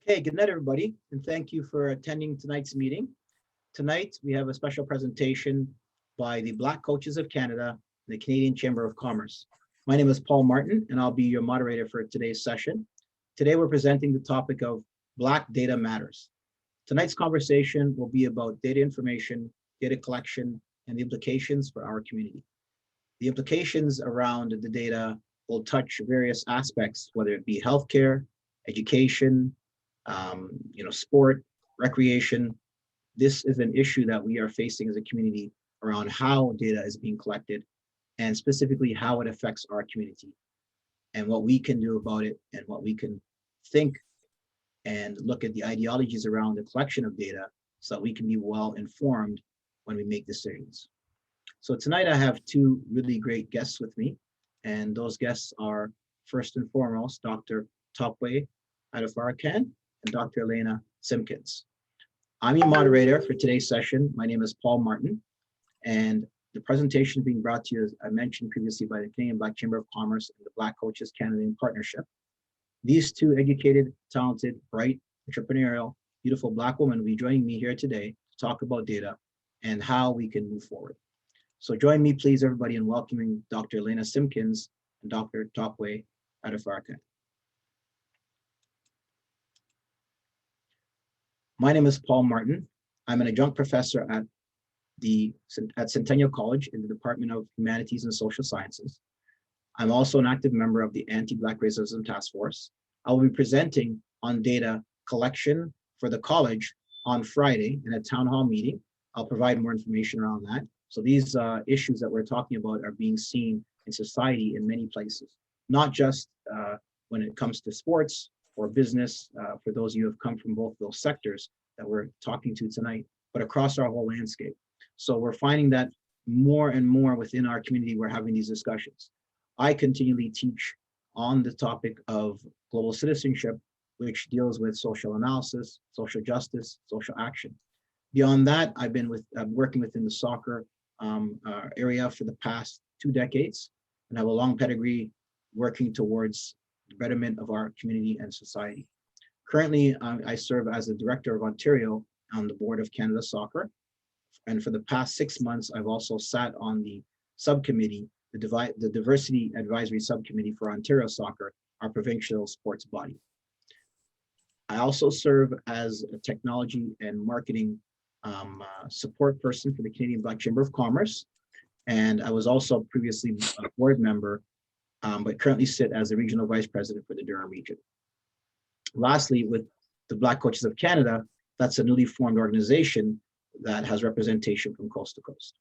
Okay, good night, everybody, and thank you for attending tonight's meeting. Tonight, we have a special presentation by the Black Coaches of Canada and the Canadian Chamber of Commerce. My name is Paul Martin, and I'll be your moderator for today's session. Today, we're presenting the topic of Black Data Matters. Tonight's conversation will be about data information, data collection, and the implications for our community. The implications around the data will touch various aspects, whether it be healthcare, education, sport, recreation. This is an issue that we are facing as a community around how data is being collected and specifically how it affects our community and what we can do about it and what we can think and look at the ideologies around the collection of data so that we can be well informed when we make decisions. So tonight I have two really great guests with me, and those guests are first and foremost Dr. Tope Adefarakan and Dr. Elena Simpkins. I'm your moderator for today's session. My name is Paul Martin, and the presentation being brought to you, as I mentioned previously, by the Canadian Black Chamber of Commerce and the Black Coaches Canada in partnership. These two educated, talented, bright, entrepreneurial, beautiful Black women will be joining me here today to talk about data and how we can move forward. So join me, please, everybody, in welcoming Dr. Elena Simpkins and Dr. Tope Adefarakan. My name is Paul Martin. I'm an adjunct professor at Centennial College in the Department of Humanities and Social Sciences. I'm also an active member of the Anti-Black Racism Task Force. I will be presenting on data collection for the college on Friday in a town hall meeting. I'll provide more information around that. So these issues that we're talking about are being seen in society in many places, not just when it comes to sports or business, for those of you who have come from both those sectors that we're talking to tonight, but across our whole landscape. So we're finding that more and more within our community, we're having these discussions. I continually teach on the topic of global citizenship, which deals with social analysis, social justice, social action. Beyond that, I've been working within the soccer area for the past 2 decades, and have a long pedigree working towards the betterment of our community and society. Currently, I serve as the Director of Ontario on the Board of Canada Soccer. And for the past 6 months, I've also sat on the subcommittee, the Diversity Advisory Subcommittee for Ontario Soccer, our provincial sports body. I also serve as a technology and marketing support person for the Canadian Black Chamber of Commerce. And I was also previously a board member, but currently sit as the Regional Vice President for the Durham region. Lastly, with the Black Coaches of Canada, that's a newly formed organization that has representation from coast to coast.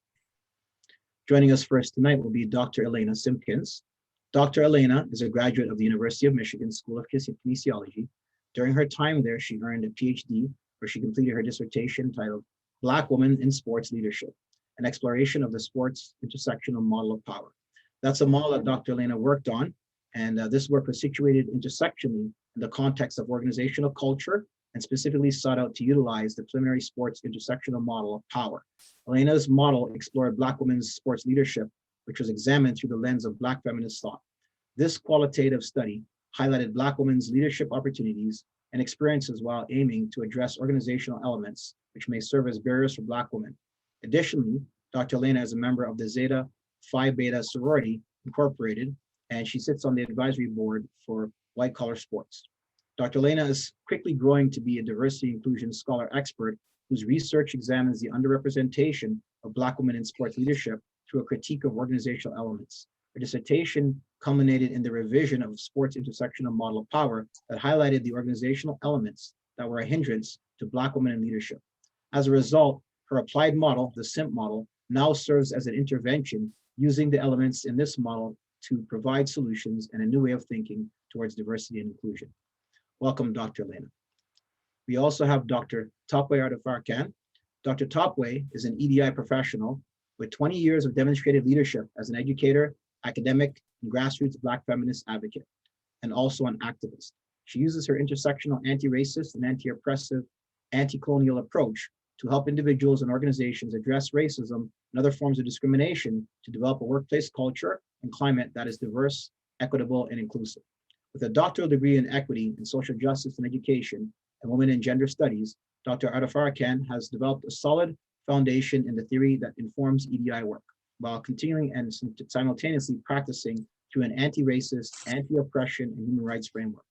Joining us first tonight will be Dr. Elena Simpkins. Dr. Elena is a graduate of the University of Michigan School of Kinesiology. During her time there, she earned a PhD, where she completed her dissertation titled Black Women in Sports Leadership, an exploration of the sports intersectional model of power. That's a model that Dr. Elena worked on, and this work was situated intersectionally in the context of organizational culture and specifically sought out to utilize the preliminary sports intersectional model of power. Elena's model explored Black women's sports leadership, which was examined through the lens of Black feminist thought. This qualitative study highlighted Black women's leadership opportunities and experiences while aiming to address organizational elements which may serve as barriers for Black women. Additionally, Dr. Elena is a member of the Zeta Phi Beta Sorority Incorporated, and she sits on the advisory board for white collar sports. Dr. Elena is quickly growing to be a diversity inclusion scholar expert whose research examines the underrepresentation of Black women in sports leadership through a critique of organizational elements. Her dissertation culminated in the revision of sports intersectional model of power that highlighted the organizational elements that were a hindrance to Black women in leadership. As a result, her applied model, the SIMP model, now serves as an intervention using the elements in this model to provide solutions and a new way of thinking towards diversity and inclusion. Welcome, Dr. Elena. We also have Dr. Tope Adefarakan. Dr. Tope is an EDI professional with 20 years of demonstrated leadership as an educator, academic, and grassroots Black feminist advocate, and also an activist. She uses her intersectional anti-racist and anti-oppressive, anti-colonial approach to help individuals and organizations address racism and other forms of discrimination to develop a workplace culture and climate that is diverse, equitable, and inclusive. With a doctoral degree in equity and social justice and education, and Women in Gender Studies, Dr. Adefarakan has developed a solid foundation in the theory that informs EDI work, while continuing and simultaneously practicing through an anti-racist, anti-oppression, and human rights framework.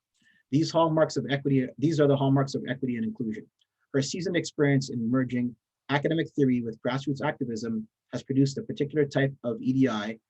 These are the hallmarks of equity and inclusion. Her seasoned experience in merging academic theory with grassroots activism has produced a particular type of EDI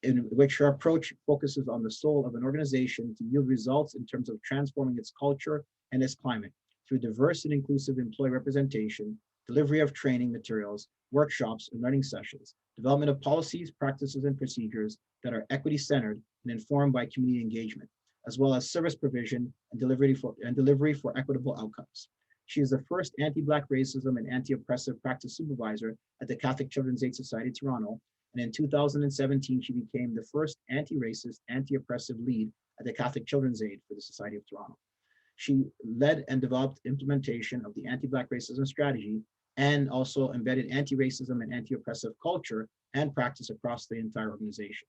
in which her approach focuses on the soul of an organization to yield results in terms of transforming its culture and its climate through diverse and inclusive employee representation, delivery of training materials, workshops, and learning sessions, development of policies, practices, and procedures that are equity-centered and informed by community engagement, as well as service provision and delivery for equitable outcomes. She is the first anti-Black racism and anti-oppressive practice supervisor at the Catholic Children's Aid Society Toronto, and in 2017, she became the first anti-racist, anti-oppressive lead at the Catholic Children's Aid for the Society of Toronto. She led and developed implementation of the anti-Black racism strategy and also embedded anti-racism and anti-oppressive culture and practice across the entire organization.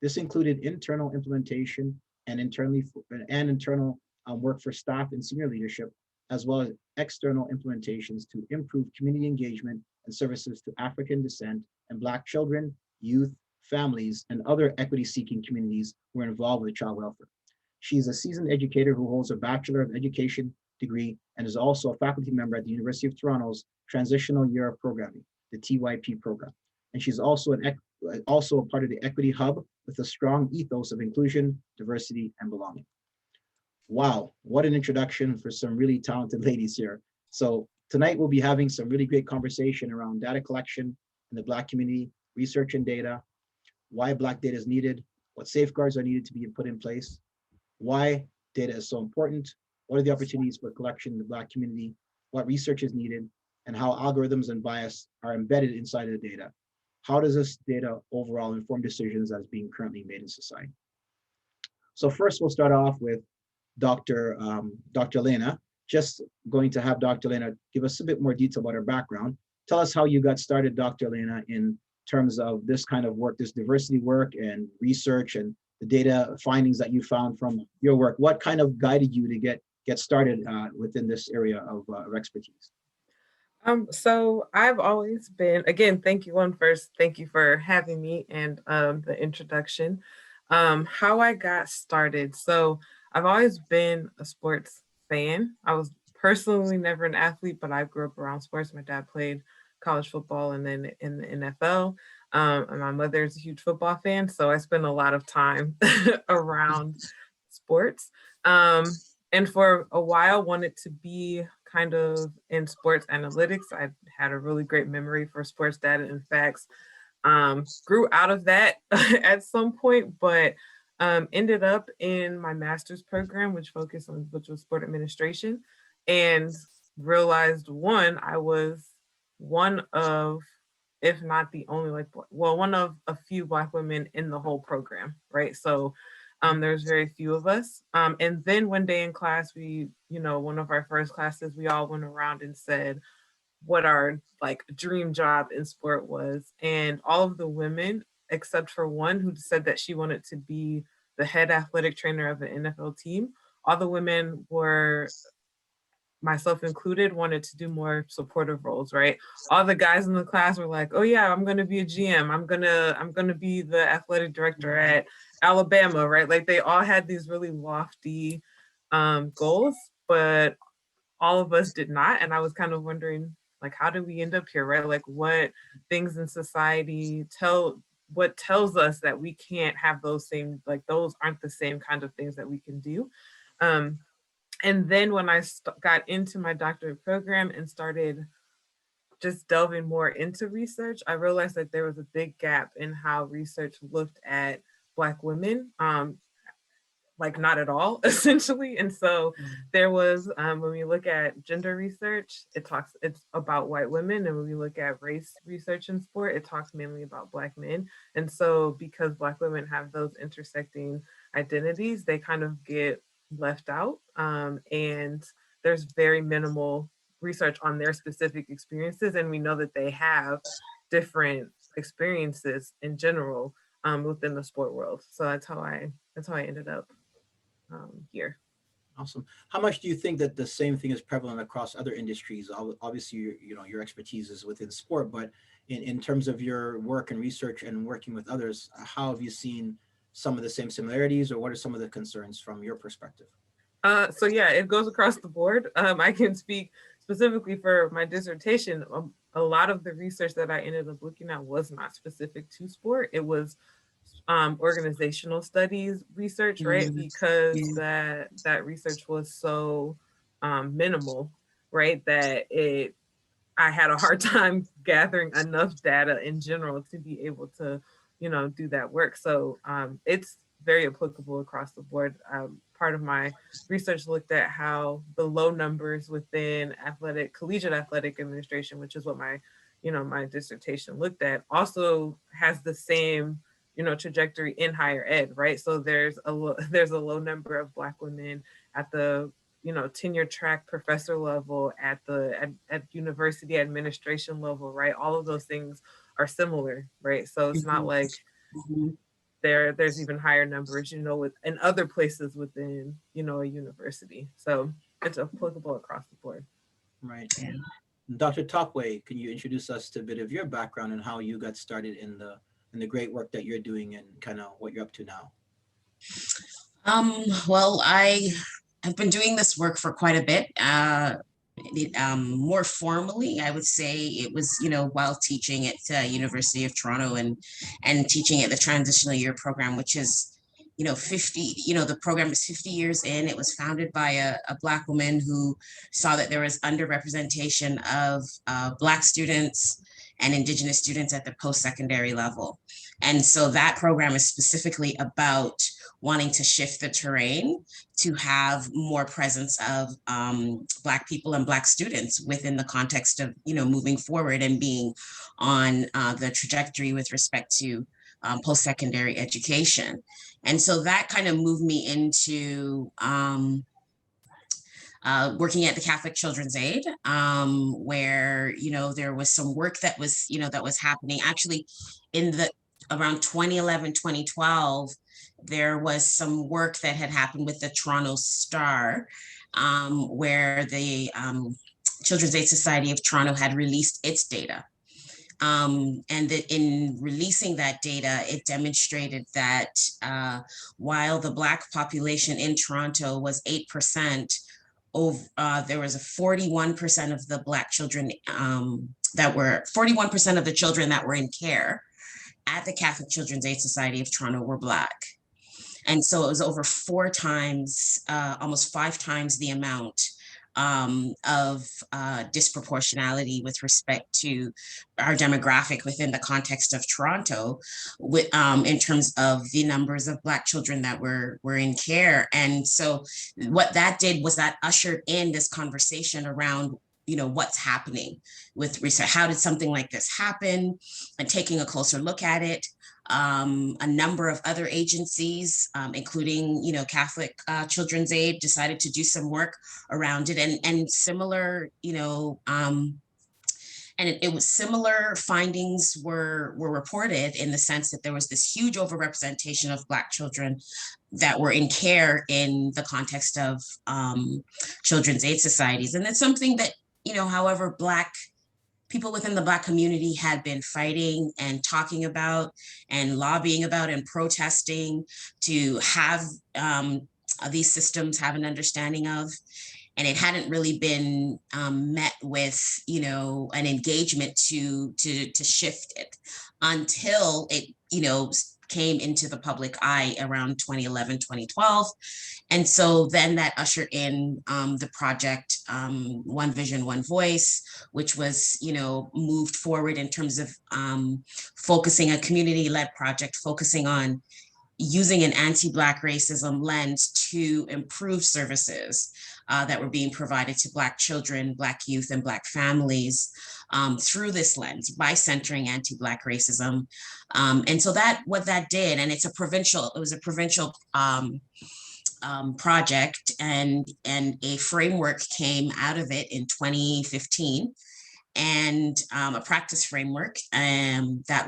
This included internal implementation and internal work for staff and senior leadership, as well as external implementations to improve community engagement and services to African descent and Black children, youth, families, and other equity-seeking communities who are involved with child welfare. She is a seasoned educator who holds a Bachelor of Education degree and is also a faculty member at the University of Toronto's Transitional Year of Programming, the TYP program. And she's also a part of the Equity Hub with a strong ethos of inclusion, diversity, and belonging. Wow, what an introduction for some really talented ladies here. So tonight we'll be having some really great conversation around data collection in the Black community, research and data, why Black data is needed, what safeguards are needed to be put in place, why data is so important, what are the opportunities for collection in the Black community, what research is needed, and how algorithms and bias are embedded inside of the data. How does this data overall inform decisions that is being currently made in society? So first we'll start off with Dr. Elena. Just going to have Dr. Elena give us a bit more detail about her background. Tell us how you got started, Dr. Elena, in terms of this kind of work, this diversity work and research and the data findings that you found from your work. What kind of guided you to get started within this area of expertise? So I've always been, again, thank you first. Thank you for having me and the introduction. How I got started. So I've always been a sports fan. I was personally never an athlete, but I grew up around sports. My dad played college football and then in the NFL. And my mother is a huge football fan. So I spend a lot of time around sports. And for a while wanted to be kind of in sports analytics. I had a really great memory for sports data and facts. Grew out of that at some point, but ended up in my master's program, which was sport administration, and realized I was one of, if not the only, one of a few Black women in the whole program, right? So there's very few of us. And then one day in class, one of our first classes, we all went around and said what our dream job in sport was. And all of the women, except for one who said that she wanted to be the head athletic trainer of an NFL team, all the women were, myself included, wanted to do more supportive roles, right? All the guys in the class were like, oh yeah, I'm gonna be a GM. I'm gonna be the athletic director at Alabama, right? Like they all had these really lofty goals, but all of us did not. And I was kind of wondering, how did we end up here, right? Like what things in society tells us that we can't have those same, those aren't the same kind of things that we can do. And then when I got into my doctorate program and started just delving more into research, I realized that there was a big gap in how research looked at Black women, not at all, essentially. And so there was, when we look at gender research, it's about white women. And when we look at race research in sport, it talks mainly about Black men. And so because Black women have those intersecting identities, they kind of get left out. And there's very minimal research on their specific experiences. And we know that they have different experiences in general within the sport world. So that's how I ended up here. Awesome. How much do you think that the same thing is prevalent across other industries? Obviously, your expertise is within sport, but in terms of your work and research and working with others, how have you seen some of the same similarities, or what are some of the concerns from your perspective? So yeah, it goes across the board. I can speak specifically for my dissertation. A lot of the research that I ended up looking at was not specific to sport. It was organizational studies research, right? Because Yeah. that research was so minimal, right? That it I had a hard time gathering enough data in general to be able to, do that work. So it's very applicable across the board. Part of my research looked at how the low numbers within collegiate athletic administration, which is what my dissertation looked at, also has the same, trajectory in higher ed, right? So there's a low number of Black women at the tenure track professor level, at university administration level, right? All of those things are similar, right? So it's not Mhm. like Mhm. there's even higher numbers, with in other places within, a university. So it's applicable across the board. Right. Yeah. Dr. Topway, can you introduce us to a bit of your background and how you got started in the great work that you're doing and kind of what you're up to now? Well, I have been doing this work for quite a bit. More formally, I would say it was, while teaching at University of Toronto and teaching at the transitional year program, which is, 50, the program is 50 years in. It was founded by a Black woman who saw that there was underrepresentation of Black students and Indigenous students at the post-secondary level. And so that program is specifically about wanting to shift the terrain to have more presence of Black people and Black students within the context of, moving forward and being on the trajectory with respect to post-secondary education. And so that kind of moved me into working at the Catholic Children's Aid, where there was some work that was happening. Actually, in the around 2011, 2012, there was some work that had happened with the Toronto Star, where the Children's Aid Society of Toronto had released its data. And that in releasing that data, it demonstrated that while the Black population in Toronto was 8%, there was a 41% of the Black children 41% of the children that were in care at the Catholic Children's Aid Society of Toronto were Black. And so it was over 4 times, almost 5 times the amount of disproportionality with respect to our demographic within the context of Toronto, in terms of the numbers of Black children that were in care. And so what that did was that ushered in this conversation around what's happening with research. How did something like this happen? And taking a closer look at it. A number of other agencies, including, Catholic Children's Aid, decided to do some work around it, and similar, and it was similar findings were reported, in the sense that there was this huge overrepresentation of Black children that were in care in the context of children's aid societies. And it's something that, however, Black people within the Black community had been fighting and talking about and lobbying about and protesting to have these systems have an understanding of. And it hadn't really been met with, an engagement to shift it, until it, came into the public eye around 2011, 2012. And so then that ushered in the project, One Vision, One Voice, which was, moved forward in terms of focusing a community-led project, focusing on using an anti-Black racism lens to improve services that were being provided to Black children, Black youth, and Black families through this lens, by centering anti-Black racism. And so what that did, and it was a provincial project, and a framework came out of it in 2015. and a practice framework that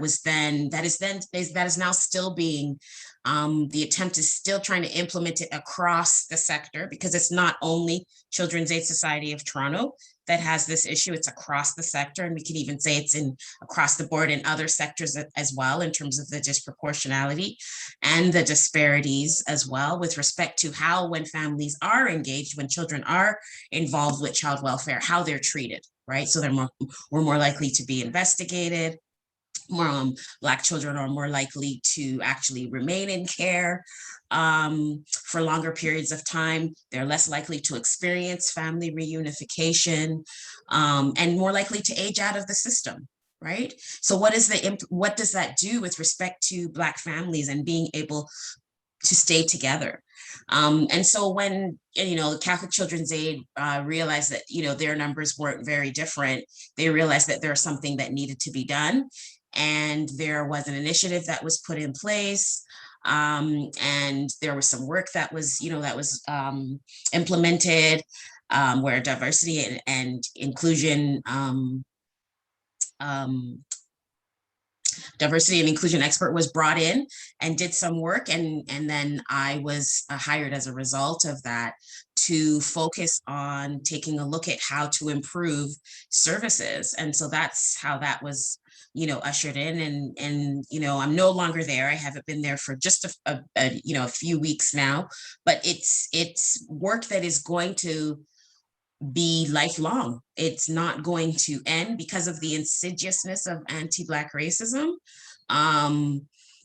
is now still being, the attempt is still trying to implement it across the sector, because it's not only Children's Aid Society of Toronto that has this issue, it's across the sector, and we can even say it's in across the board in other sectors as well, in terms of the disproportionality and the disparities as well, with respect to how, when families are engaged, when children are involved with child welfare, how they're treated, right? So we're more likely to be investigated. Black children are more likely to actually remain in care for longer periods of time. They're less likely to experience family reunification, and more likely to age out of the system, right? So what does that do with respect to Black families and being able to stay together? And so when, Catholic Children's Aid realized that, their numbers weren't very different, they realized that there was something that needed to be done. And there was an initiative that was put in place. And there was some work that was, implemented, where diversity and inclusion expert was brought in and did some work, and then I was hired as a result of that to focus on taking a look at how to improve services. And so that's how that was ushered in, and I'm no longer there. I haven't been there for just a few weeks now, but it's work that is going to be lifelong. It's not going to end because of the insidiousness of anti-Black racism.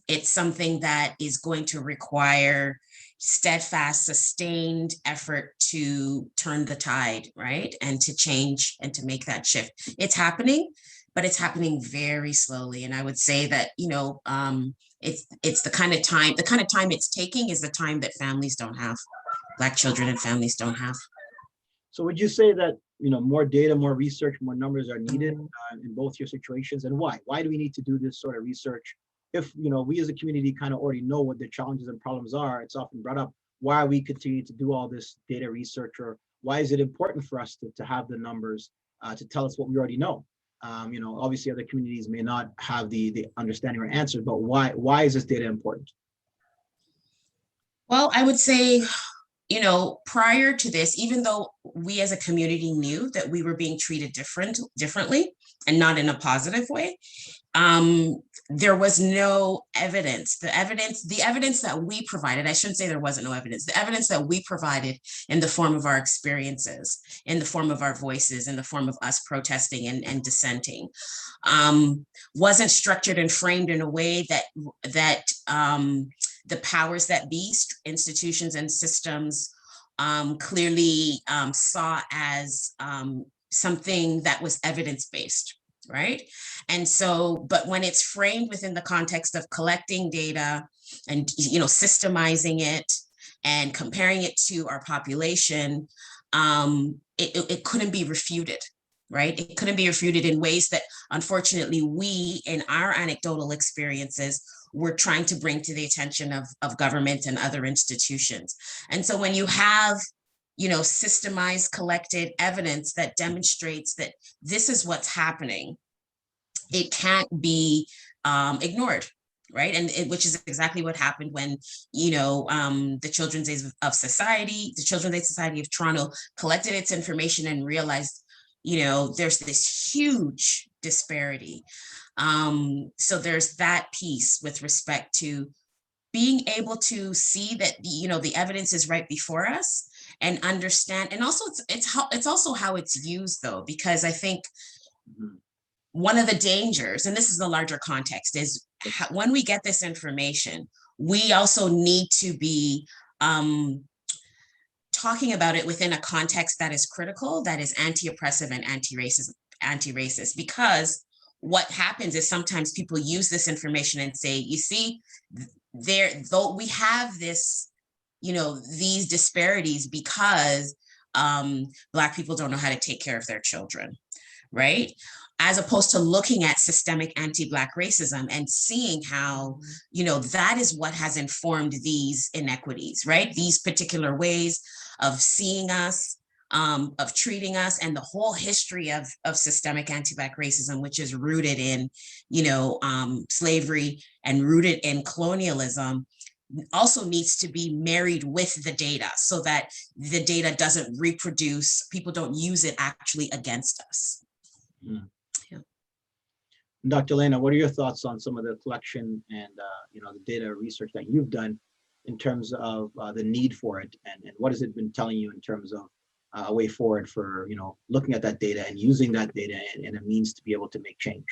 It's something that is going to require steadfast, sustained effort to turn the tide, right? And to change and to make that shift. It's happening, but it's happening very slowly. And I would say that, it's the kind of time it's taking is the time that families don't have, Black children and families don't have. So would you say that, more data, more research, more numbers are needed in both your situations, and why? Why do we need to do this sort of research? If, we as a community kind of already know what the challenges and problems are, it's often brought up, why are we continuing to do all this data research, or why is it important for us to have the numbers to tell us what we already know? Obviously other communities may not have the understanding or answer, but why is this data important? Well, I would say, prior to this, even though we as a community knew that we were being treated differently and not in a positive way, there was no evidence. The evidence that we provided, I shouldn't say there wasn't no evidence, the evidence that we provided in the form of our experiences, in the form of our voices, in the form of us protesting and dissenting, wasn't structured and framed in a way that the powers that be, institutions and systems, clearly saw as something that was evidence-based, right? And so, but when it's framed within the context of collecting data and, systemizing it and comparing it to our population, it couldn't be refuted, right? It couldn't be refuted in ways that, unfortunately, we, in our anecdotal experiences, we're trying to bring to the attention of government and other institutions. And so when you have, systemized, collected evidence that demonstrates that this is what's happening, it can't be ignored, right? And which is exactly what happened when, the Children's Aid Society of Toronto collected its information and realized, there's this huge disparity. So there's that piece with respect to being able to see that, the evidence is right before us and understand. And also it's also how it's used, though, because I think one of the dangers, and this is the larger context, is when we get this information, we also need to be talking about it within a context that is critical, that is anti-oppressive and anti-racist, because what happens is sometimes people use this information and say, you see, though we have this, these disparities because Black people don't know how to take care of their children, right? As opposed to looking at systemic anti-Black racism and seeing how, that is what has informed these inequities, right? These particular ways of seeing us, of treating us, and the whole history of systemic anti-Black racism, which is rooted in, slavery and rooted in colonialism, also needs to be married with the data so that the data doesn't reproduce, people don't use it actually against us. Mm. Yeah. Dr. Elena, what are your thoughts on some of the collection and the data research that you've done in terms of the need for it, and what has it been telling you in terms of a way forward for looking at that data and using that data and a means to be able to make change?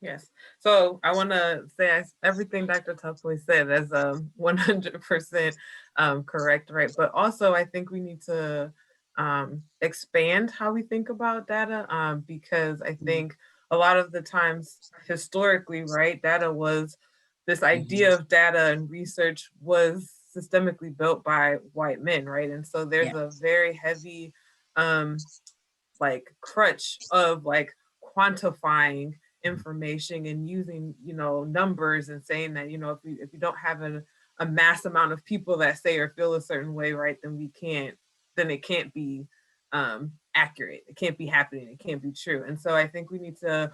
Yes. So I want to say everything Dr. Tope said is 100% correct, right? But also I think we need to expand how we think about data, because I think a lot of the times historically, right, data was, this idea of data and research was systemically built by white men, right? And so there's a very heavy like crutch of like quantifying information and using numbers and saying that if you don't have a mass amount of people that say or feel a certain way, right, then it can't be accurate, it can't be happening, it can't be true. And so I think we need to,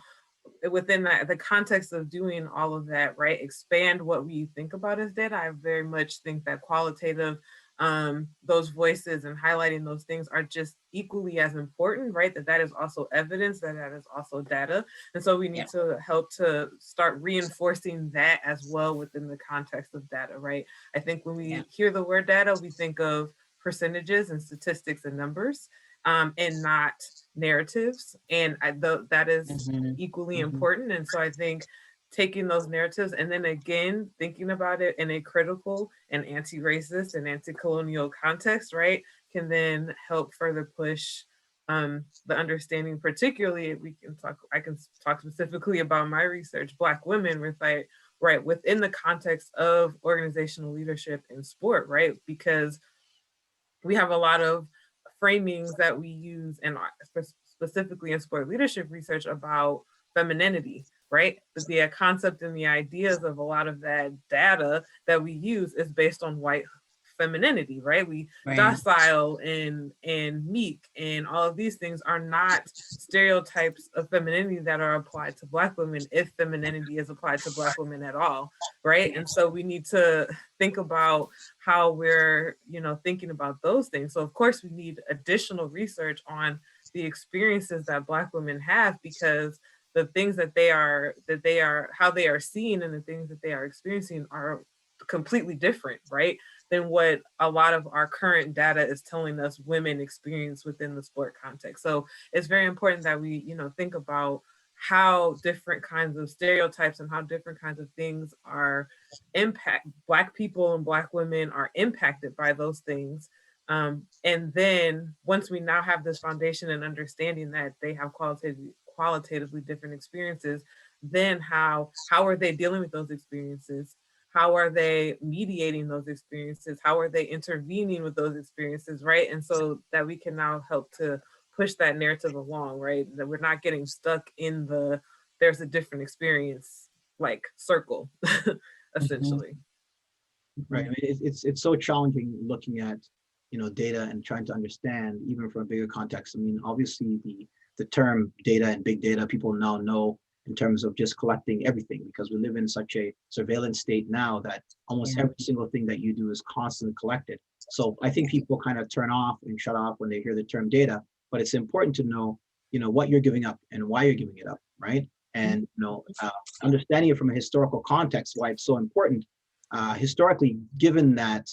within the context of doing all of that, right, expand what we think about as data. I very much think that qualitative, those voices and highlighting those things are just equally as important, right? That is also evidence, that is also data. And so we need to help to start reinforcing that as well within the context of data, right? I think when we hear the word data, we think of percentages and statistics and numbers, and not narratives. And that is equally important. And so I think taking those narratives and then again thinking about it in a critical and anti-racist and anti-colonial context, right, can then help further push the understanding. Particularly, I can talk specifically about my research, Black women, with right within the context of organizational leadership in sport, right? Because we have a lot of framings that we use, and specifically in sport leadership research, about femininity, right? But the concept and the ideas of a lot of that data that we use is based on white femininity, right? Docile and meek and all of these things are not stereotypes of femininity that are applied to Black women, if femininity is applied to Black women at all, right? And so we need to think about how we're thinking about those things. So of course we need additional research on the experiences that Black women have, because the things that they are how they are seen and the things that they are experiencing are completely different, right, than what a lot of our current data is telling us women experience within the sport context. So it's very important that we think about how different kinds of stereotypes and how different kinds of things are Black people and Black women are impacted by those things. And then once we now have this foundation and understanding that they have qualitatively different experiences, then how are they dealing with those experiences? How are they mediating those experiences? How are they intervening with those experiences, right? And so that we can now help to push that narrative along, right? That we're not getting stuck in there's a different experience, like circle, essentially. Right. I mean, it's so challenging looking at data and trying to understand even from a bigger context. I mean, obviously the term data and big data, people now know in terms of just collecting everything, because we live in such a surveillance state now that almost every single thing that you do is constantly collected. So I think people kind of turn off and shut off when they hear the term data, but it's important to know, what you're giving up and why you're giving it up, right? And understanding it from a historical context, why it's so important. Historically, given that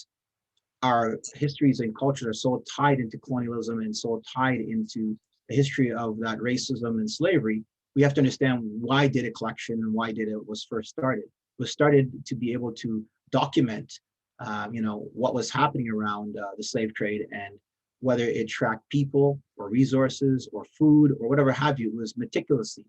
our histories and cultures are so tied into colonialism and so tied into the history of that racism and slavery, we have to understand why data collection and why data was first started. It was started to be able to document, what was happening around the slave trade, and whether it tracked people or resources or food or whatever have you. It was meticulously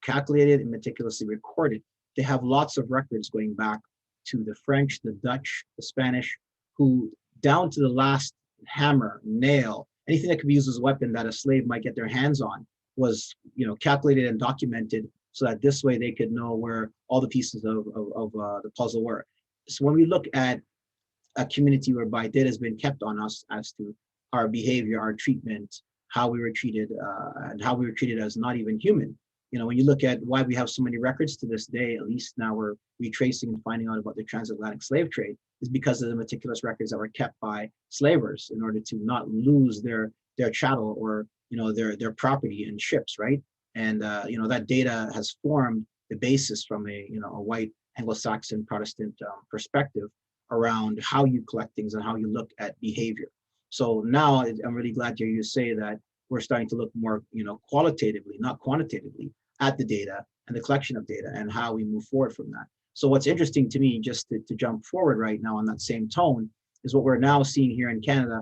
calculated and meticulously recorded. They have lots of records going back to the French, the Dutch, the Spanish, who down to the last hammer, nail, anything that could be used as a weapon that a slave might get their hands on was, calculated and documented, so that this way they could know where all the pieces of the puzzle were. So when we look at a community whereby data has been kept on us as to our behavior, our treatment, how we were treated, and how we were treated as not even human. You know, when you look at why we have so many records to this day, at least now we're retracing and finding out about the transatlantic slave trade, is because of the meticulous records that were kept by slavers in order to not lose their chattel, or their property in ships, right? And that data has formed the basis from a white Anglo-Saxon Protestant perspective around how you collect things and how you look at behavior. So now I'm really glad to hear you say that we're starting to look more, qualitatively, not quantitatively, at the data and the collection of data and how we move forward from that. So what's interesting to me, just to jump forward right now on that same tone, is what we're now seeing here in Canada.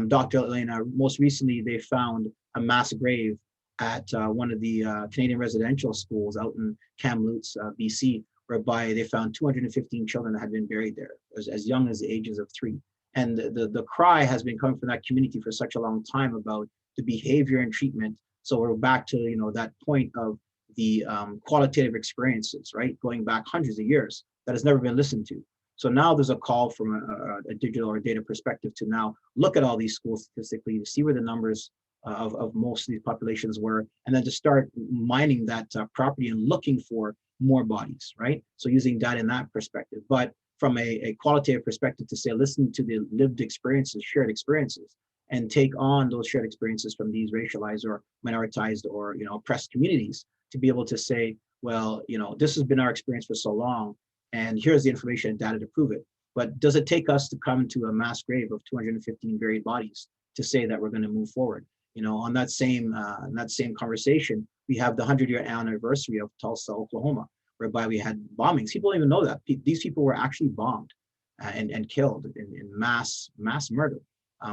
Dr. Elena, most recently they found a mass grave at one of the Canadian residential schools out in Kamloops, BC, whereby they found 215 children that had been buried there as young as the ages of 3. And the cry has been coming from that community for such a long time about the behavior and treatment. So we're back to that point of the qualitative experiences, right? Going back hundreds of years that has never been listened to. So now there's a call from a digital or data perspective to now look at all these schools statistically to see where the numbers of most of these populations were, and then to start mining that property and looking for more bodies, right? So using data in that perspective, but from a qualitative perspective to say, listen to the lived experiences, shared experiences, and take on those shared experiences from these racialized or minoritized or oppressed communities to be able to say, well, this has been our experience for so long, and here's the information and data to prove it. But does it take us to come to a mass grave of 215 buried bodies to say that we're going to move forward? On that same conversation, we have the 100-year anniversary of Tulsa, Oklahoma, whereby we had bombings. People don't even know that these people were actually bombed and killed in mass murder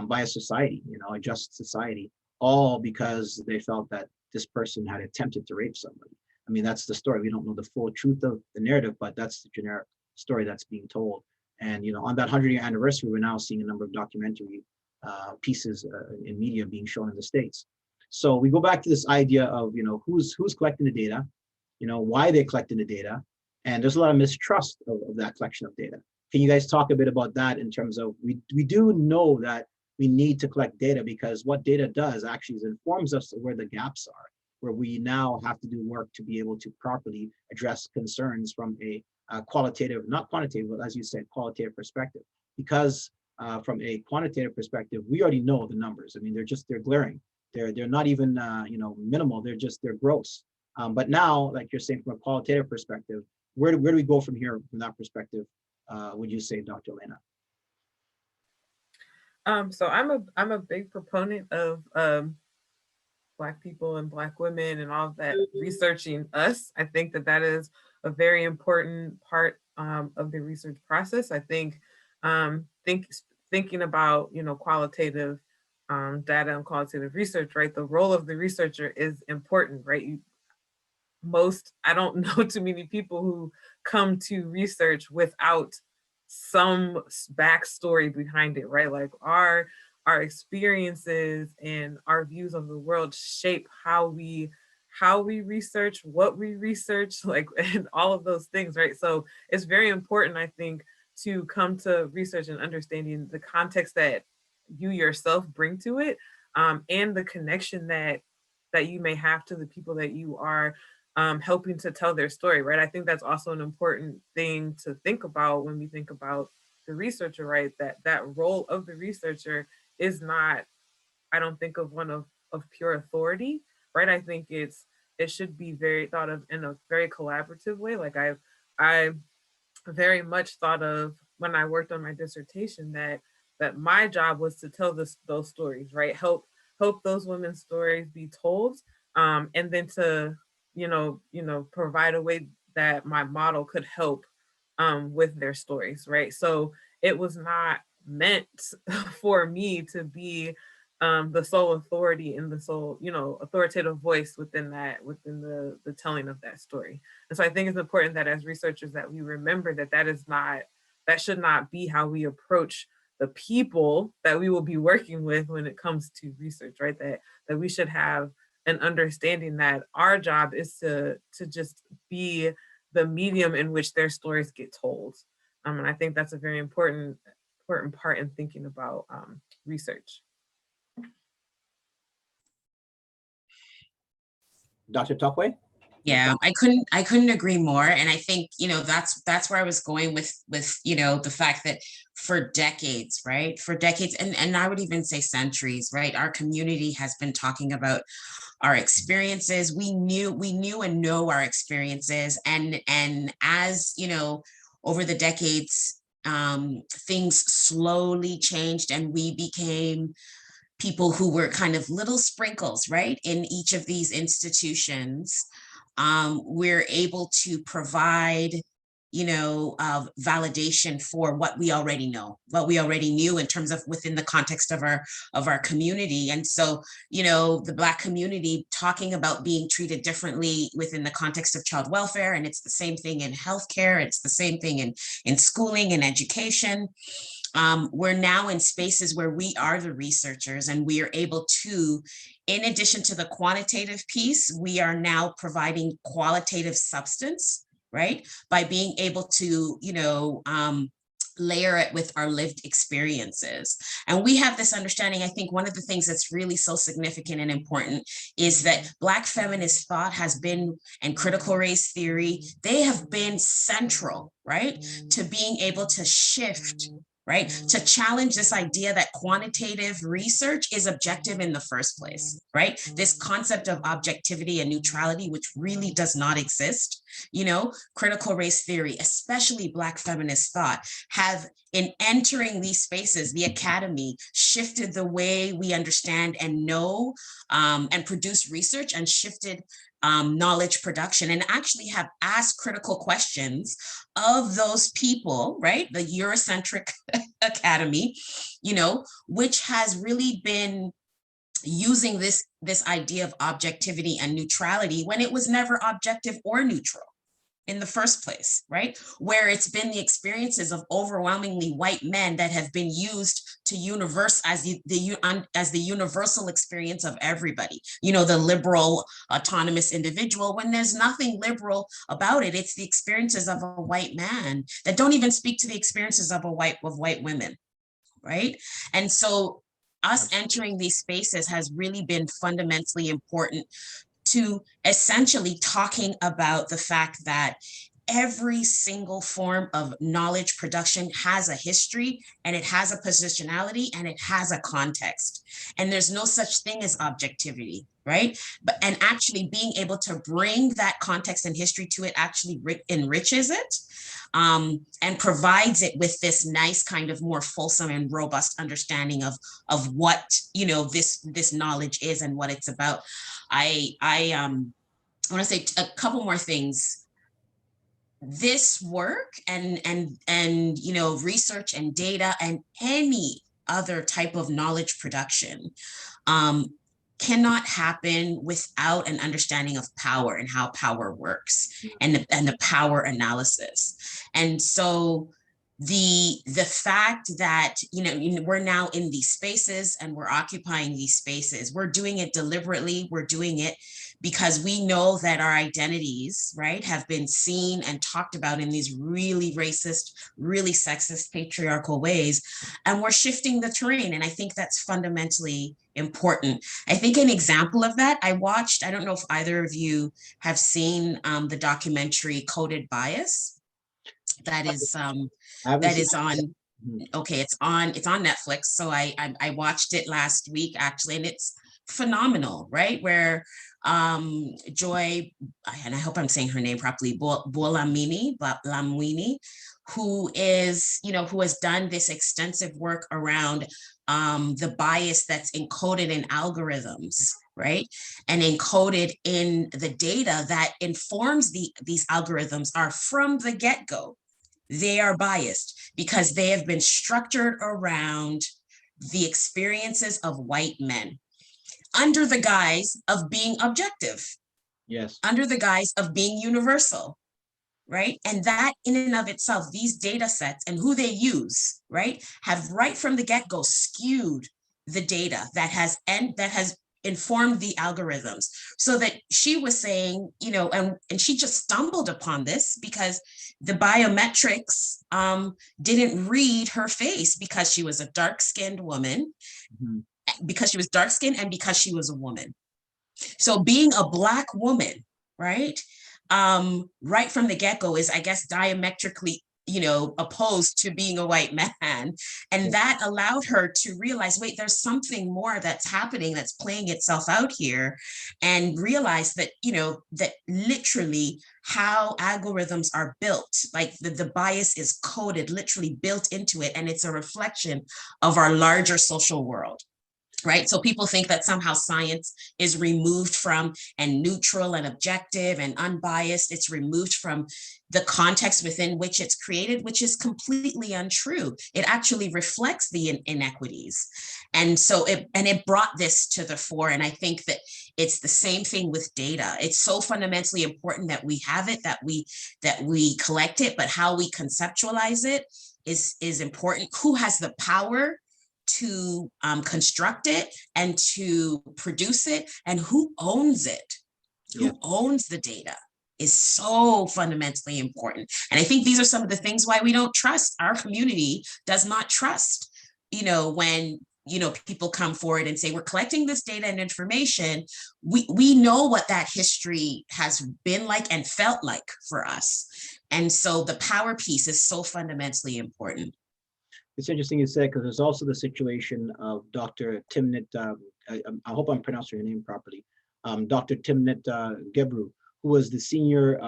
by a society, a just society, all because they felt that this person had attempted to rape somebody. I mean, that's the story. We don't know the full truth of the narrative, but that's the generic story that's being told. And on that 100-year anniversary, we're now seeing a number of documentary pieces in media being shown in the States. So we go back to this idea of who's collecting the data, why they're collecting the data, and there's a lot of mistrust of that collection of data. Can you guys talk a bit about that in terms of we do know that we need to collect data, because what data does actually is informs us of where the gaps are, where we now have to do work to be able to properly address concerns from a qualitative, not quantitative, but as you said, qualitative perspective. Because from a quantitative perspective, we already know the numbers. I mean, they're glaring. They're not even minimal. They're gross. But now, like you're saying, from a qualitative perspective, where do we go from here from that perspective? Would you say, Dr. Elena? So I'm a big proponent of Black people and Black women and all of that, researching us. I think that is a very important part of the research process. I think thinking about qualitative data and qualitative research, right? The role of the researcher is important, right? I don't know too many people who come to research without some backstory behind it, right? Like our experiences and our views of the world shape how we research, what we research, like, and all of those things, right? So it's very important, I think, to come to research and understanding the context that you yourself bring to it, and the connection that you may have to the people that you are helping to tell their story, right? I think that's also an important thing to think about when we think about the researcher, right? That role of the researcher is not, I don't think of one of pure authority, right? I think it should be very thought of in a very collaborative way. Like I very much thought of when I worked on my dissertation that my job was to tell those stories, right? Help those women's stories be told, and then to provide a way that my model could help with their stories, right? So it was not meant for me to be the sole authority and the sole, authoritative voice within the telling of that story. And so I think it's important that as researchers that we remember that should not be how we approach the people that we will be working with when it comes to research, right? That we should have an understanding that our job is to just be the medium in which their stories get told. And I think that's a very important part in thinking about research. Dr. Tope? Yeah, I couldn't agree more. And I think, that's where I was going with, the fact that for decades, right? For decades, and I would even say centuries, right? Our community has been talking about our experiences. We knew and know our experiences. And as, over the decades, things slowly changed and we became people who were kind of little sprinkles, right, in each of these institutions. We're able to provide, validation for what we already know, what we already knew in terms of within the context of our community. And so, the Black community talking about being treated differently within the context of child welfare, and it's the same thing in healthcare, it's the same thing in schooling and education. We're now in spaces where we are the researchers and we are able to, in addition to the quantitative piece, we are now providing qualitative substance, right? By being able to, layer it with our lived experiences. And we have this understanding. I think one of the things that's really so significant and important is that Black feminist thought has been, and critical race theory, they have been central, right, to being able to shift, right, to challenge this idea that quantitative research is objective in the first place, right? This concept of objectivity and neutrality, which really does not exist. Critical race theory, especially Black feminist thought, have, in entering these spaces, the academy shifted the way we understand and know and produce research, and shifted knowledge production, and actually have asked critical questions of those people, right? The Eurocentric academy, which has really been using this idea of objectivity and neutrality when it was never objective or neutral in the first place, right? Where it's been the experiences of overwhelmingly white men that have been used to universe as the universal experience of everybody, the liberal autonomous individual, when there's nothing liberal about it. It's the experiences of a white man that don't even speak to the experiences of white women, right? And so us entering these spaces has really been fundamentally important to essentially talking about the fact that every single form of knowledge production has a history, and it has a positionality, and it has a context. And there's no such thing as objectivity, right? And actually being able to bring that context and history to it actually enriches it, and provides it with this nice kind of more fulsome and robust understanding of what, this knowledge is and what it's about. I want to say a couple more things. This work and research and data and any other type of knowledge production cannot happen without an understanding of power and how power works, and the power analysis. And so the fact that we're now in these spaces and we're occupying these spaces, we're doing it deliberately, we're doing it because we know that our identities, right, have been seen and talked about in these really racist, really sexist, patriarchal ways, and we're shifting the terrain. And I think that's fundamentally important. I think an example of that, I don't know if either of you have seen the documentary Coded Bias. That is on, okay, it's on Netflix. So I watched it last week actually, and it's phenomenal, right? Where Joy, and I hope I'm saying her name properly, Bolamwini, who has done this extensive work around the bias that's encoded in algorithms, right? And encoded in the data that informs these algorithms are from the get-go. They are biased because they have been structured around the experiences of white men under the guise of being objective. Yes. Under the guise of being universal, right? And that in and of itself, these data sets and who they use, right, have right from the get-go skewed the data that has informed the algorithms. So that she was saying, and she just stumbled upon this because the biometrics didn't read her face because she was a dark-skinned woman, because she was dark-skinned and because she was a woman. So being a Black woman, right? Right from the get-go is, I guess, diametrically, opposed to being a white man. And that allowed her to realize, wait, there's something more that's happening, that's playing itself out here, and realize that, that literally how algorithms are built, like the bias is coded, literally built into it, and it's a reflection of our larger social world. Right? So people think that somehow science is removed from and neutral and objective and unbiased. It's removed from the context within which it's created, which is completely untrue. It actually reflects the inequities. And so it brought this to the fore. And I think that it's the same thing with data. It's so fundamentally important that we have it, that we collect it, but how we conceptualize it is important. Who has the power to construct it and to produce it, and who owns it, who owns the data, is so fundamentally important. And I think these are some of the things why we don't trust, our community does not trust, when people come forward and say, we're collecting this data and information, we know what that history has been like and felt like for us. And so the power piece is so fundamentally important. It's interesting you said, because there's also the situation of Dr. Timnit, I hope I'm pronouncing your name properly, Dr. Timnit Gebru, who was the senior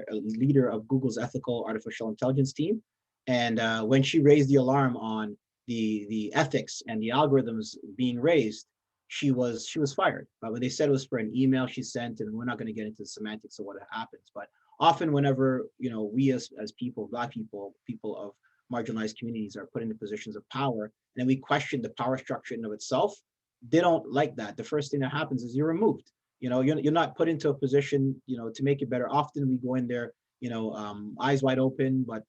leader of Google's ethical artificial intelligence team. And when she raised the alarm on the ethics and the algorithms being raised, she was fired. But when they said it was for an email she sent, and we're not going to get into the semantics of what happens, but often whenever we as people, Black people, people of marginalized communities are put into positions of power, and then we question the power structure in of itself, they don't like that. The first thing that happens is you're removed. You're not put into a position, to make it better. Often we go in there, eyes wide open, but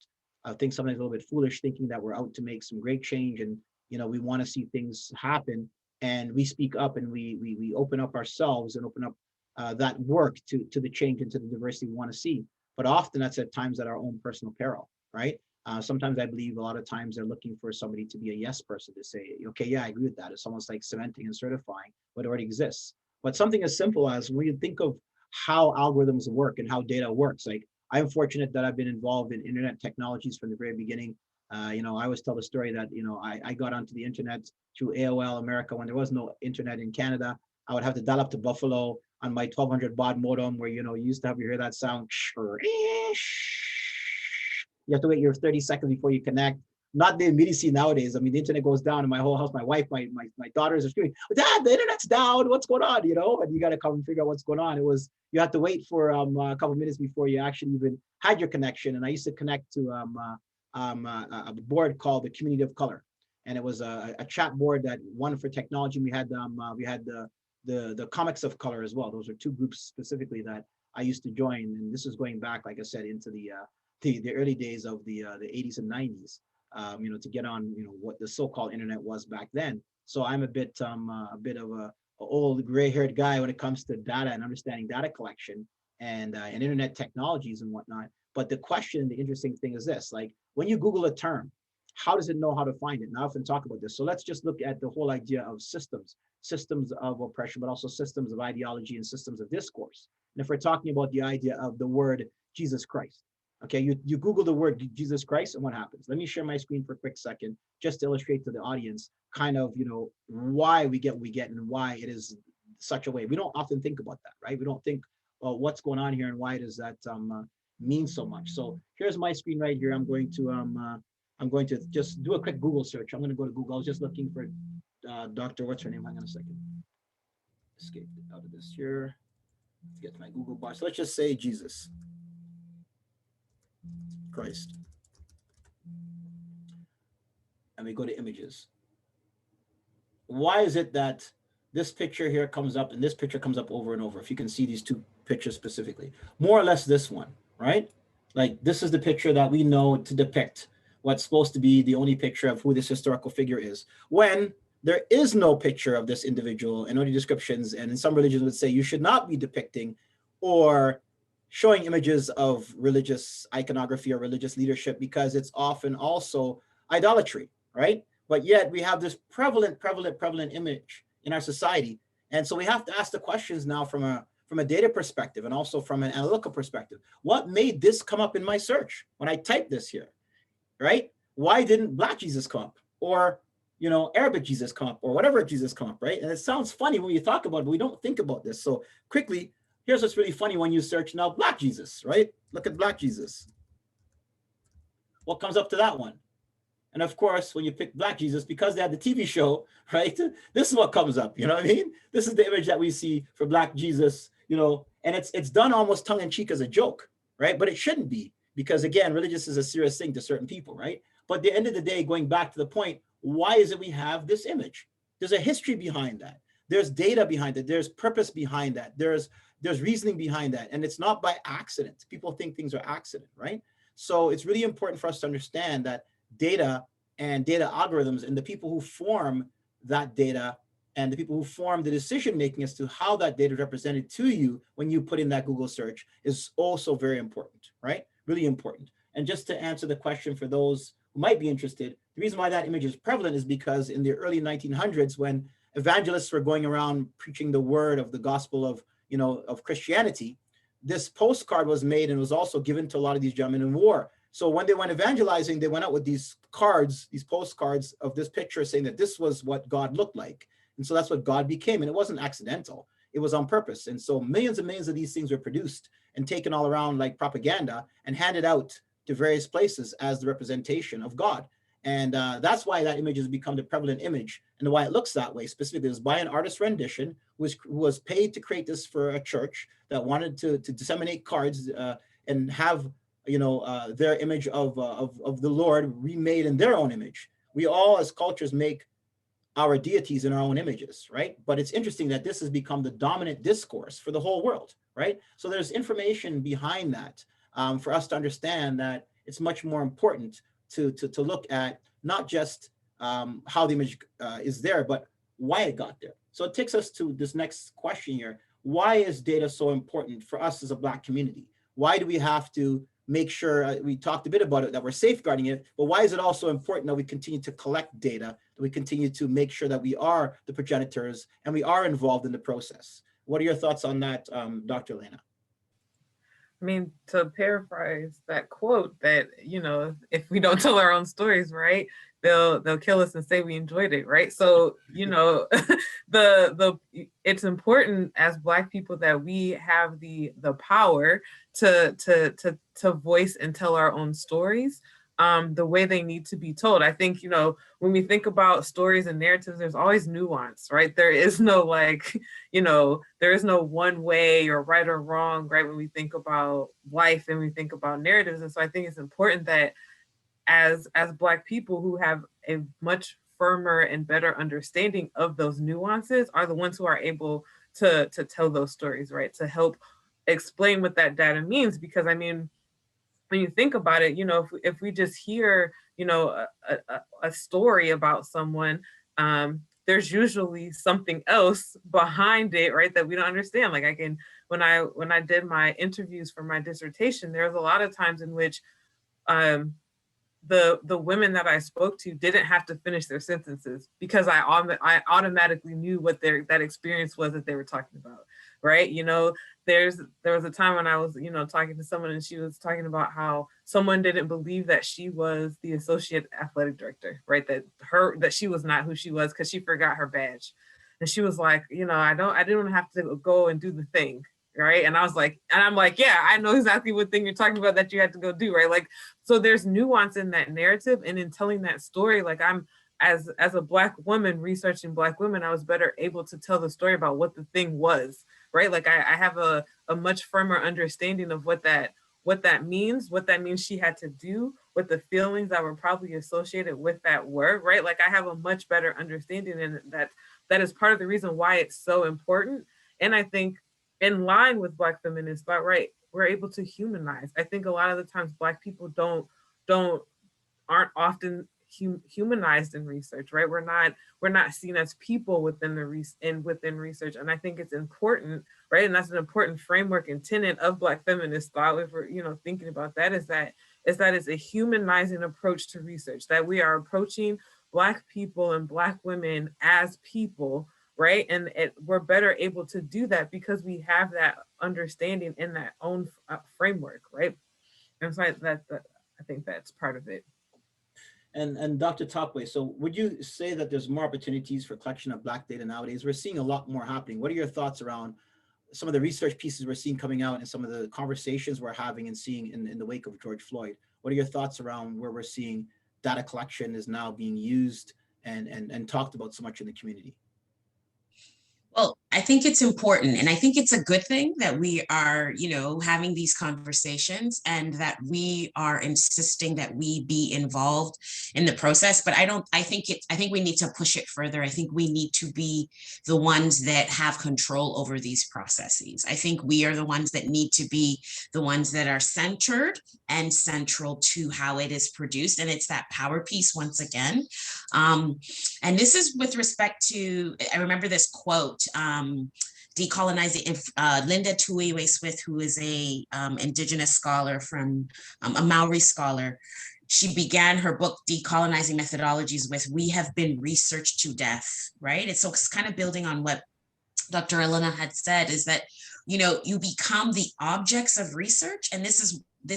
I think sometimes a little bit foolish, thinking that we're out to make some great change, and we want to see things happen, and we speak up and we open up ourselves and open up that work to the change and to the diversity we want to see. But often that's at times at our own personal peril, right? Sometimes I believe a lot of times they're looking for somebody to be a yes person, to say, okay, yeah, I agree with that. It's almost like cementing and certifying what already exists. But something as simple as when you think of how algorithms work and how data works, like I'm fortunate that I've been involved in internet technologies from the very beginning. I always tell the story that, I got onto the internet through AOL America when there was no internet in Canada. I would have to dial up to Buffalo on my 1200 baud modem where, you used to have, you hear that sound, you have to wait your 30 seconds before you connect. Not the immediacy nowadays. I mean, the internet goes down in my whole house. My wife, my daughters are screaming, Dad, the internet's down. What's going on? And you got to come and figure out what's going on. You have to wait for a couple of minutes before you actually even had your connection. And I used to connect to a board called the Community of Color. And it was a chat board that one for technology. We had the Comics of Color as well. Those are two groups specifically that I used to join. And this is going back, like I said, into the early days of the 80s and 90s, to get on, what the so-called internet was back then. So I'm a bit of a old gray-haired guy when it comes to data and understanding data collection and internet technologies and whatnot. But the question, the interesting thing is this, like when you Google a term, how does it know how to find it? And I often talk about this. So let's just look at the whole idea of systems of oppression, but also systems of ideology and systems of discourse. And if we're talking about the idea of the word Jesus Christ, okay, you Google the word Jesus Christ and what happens? Let me share my screen for a quick second, just to illustrate to the audience kind of, why we get what we get and why it is such a way. We don't often think about that, right? We don't think, well, what's going on here and why does that mean so much? So here's my screen right here. I'm going to just do a quick Google search. I'm going to go to Google. I was just looking for Dr. What's her name? Hang on a second. Escape out of this here. Get my Google bar. So let's just say Jesus Christ. And we go to images. Why is it that this picture here comes up and this picture comes up over and over? If you can see these two pictures specifically, more or less this one, right? Like this is the picture that we know to depict what's supposed to be the only picture of who this historical figure is, when there is no picture of this individual and only descriptions. And in some religions would say you should not be depicting or showing images of religious iconography or religious leadership because it's often also idolatry, right? But yet we have this prevalent image in our society. And so we have to ask the questions now from a data perspective and also from an analytical perspective. What made this come up in my search when I typed this here, right? Why didn't Black Jesus come up, or Arabic Jesus come up, or whatever Jesus come up, right? And it sounds funny when you talk about it, but we don't think about this. So quickly, here's what's really funny when you search now Black Jesus, right? Look at Black Jesus. What comes up to that one? And of course, when you pick Black Jesus, because they had the TV show, right? This is what comes up, you know what I mean? This is the image that we see for Black Jesus, and it's done almost tongue in cheek as a joke, right? But it shouldn't be, because again, religious is a serious thing to certain people, right? But at the end of the day, going back to the point, why is it we have this image? There's a history behind that. There's data behind it. There's purpose behind that. There's reasoning behind that. And it's not by accident. People think things are accident, right? So it's really important for us to understand that data and data algorithms and the people who form that data and the people who form the decision making as to how that data is represented to you when you put in that Google search is also very important, right? Really important. And just to answer the question for those who might be interested, the reason why that image is prevalent is because in the early 1900s, when evangelists were going around preaching the word of the gospel of Christianity, this postcard was made and was also given to a lot of these gentlemen in war. So when they went evangelizing, they went out with these cards, these postcards of this picture saying that this was what God looked like. And so that's what God became. And it wasn't accidental. It was on purpose. And so millions and millions of these things were produced and taken all around like propaganda and handed out to various places as the representation of God. And that's why that image has become the prevalent image, and why it looks that way. Specifically, it was by an artist rendition who was paid to create this for a church that wanted to disseminate cards and have their image of the Lord remade in their own image. We all as cultures make our deities in our own images, right? But it's interesting that this has become the dominant discourse for the whole world, right? So there's information behind that for us to understand that it's much more important to look at not just how the image is there, but why it got there. So it takes us to this next question here. Why is data so important for us as a Black community? Why do we have to make sure, we talked a bit about it, that we're safeguarding it, but why is it also important that we continue to collect data, that we continue to make sure that we are the progenitors and we are involved in the process? What are your thoughts on that, Dr. Elena? I mean, to paraphrase that quote that, if we don't tell our own stories, right, they'll kill us and say we enjoyed it, right? So, it's important as Black people that we have the power to voice and tell our own stories the way they need to be told. I think, when we think about stories and narratives, there's always nuance, right? There is no there is no one way or right or wrong, right? When we think about life and we think about narratives. And so I think it's important that as Black people who have a much firmer and better understanding of those nuances are the ones who are able to tell those stories, right? To help explain what that data means. Because I mean, when you think about it, if we just hear, a story about someone, there's usually something else behind it, right, that we don't understand. Like when I did my interviews for my dissertation, there's a lot of times in which the women that I spoke to didn't have to finish their sentences because I automatically knew what that experience was that they were talking about, right? There was a time when I was, talking to someone and she was talking about how someone didn't believe that she was the associate athletic director, right? That she was not who she was because she forgot her badge. And she was like, I didn't have to go and do the thing. Right. And I'm like, yeah, I know exactly what thing you're talking about that you had to go do. Right. Like, so there's nuance in that narrative and in telling that story. Like I'm as a Black woman researching Black women, I was better able to tell the story about what the thing was. Right. Like I have a much firmer understanding of what that means she had to do, what the feelings that were probably associated with that were. Right. Like I have a much better understanding, and that is part of the reason why it's so important. And I think in line with Black feminists, but right, we're able to humanize. I think a lot of the times Black people aren't often humanized in research, right? We're not seen as people within research, and I think it's important, right? And that's an important framework and tenet of Black feminist thought. If we're thinking about that, is that it's a humanizing approach to research, that we are approaching Black people and Black women as people, right? And we're better able to do that because we have that understanding in that own framework, right? And so I think that's part of it. And Dr. Tope, so would you say that there's more opportunities for collection of Black data nowadays? We're seeing a lot more happening. What are your thoughts around some of the research pieces we're seeing coming out and some of the conversations we're having and seeing in the wake of George Floyd? What are your thoughts around where we're seeing data collection is now being used and talked about so much in the community? Well, I think it's important, and I think it's a good thing that we are, having these conversations and that we are insisting that we be involved in the process. But I think we need to push it further. I think we need to be the ones that have control over these processes. I think we are the ones that need to be the ones that are centered and central to how it is produced. And it's that power piece once again. And this is with respect to, I remember this quote, decolonizing, Linda Tuiwe-Smith, who is a indigenous scholar from a Maori scholar. She began her book, Decolonizing Methodologies, with, "We have been researched to death," right? And so it's kind of building on what Dr. Elena had said, is that, you become the objects of research. And this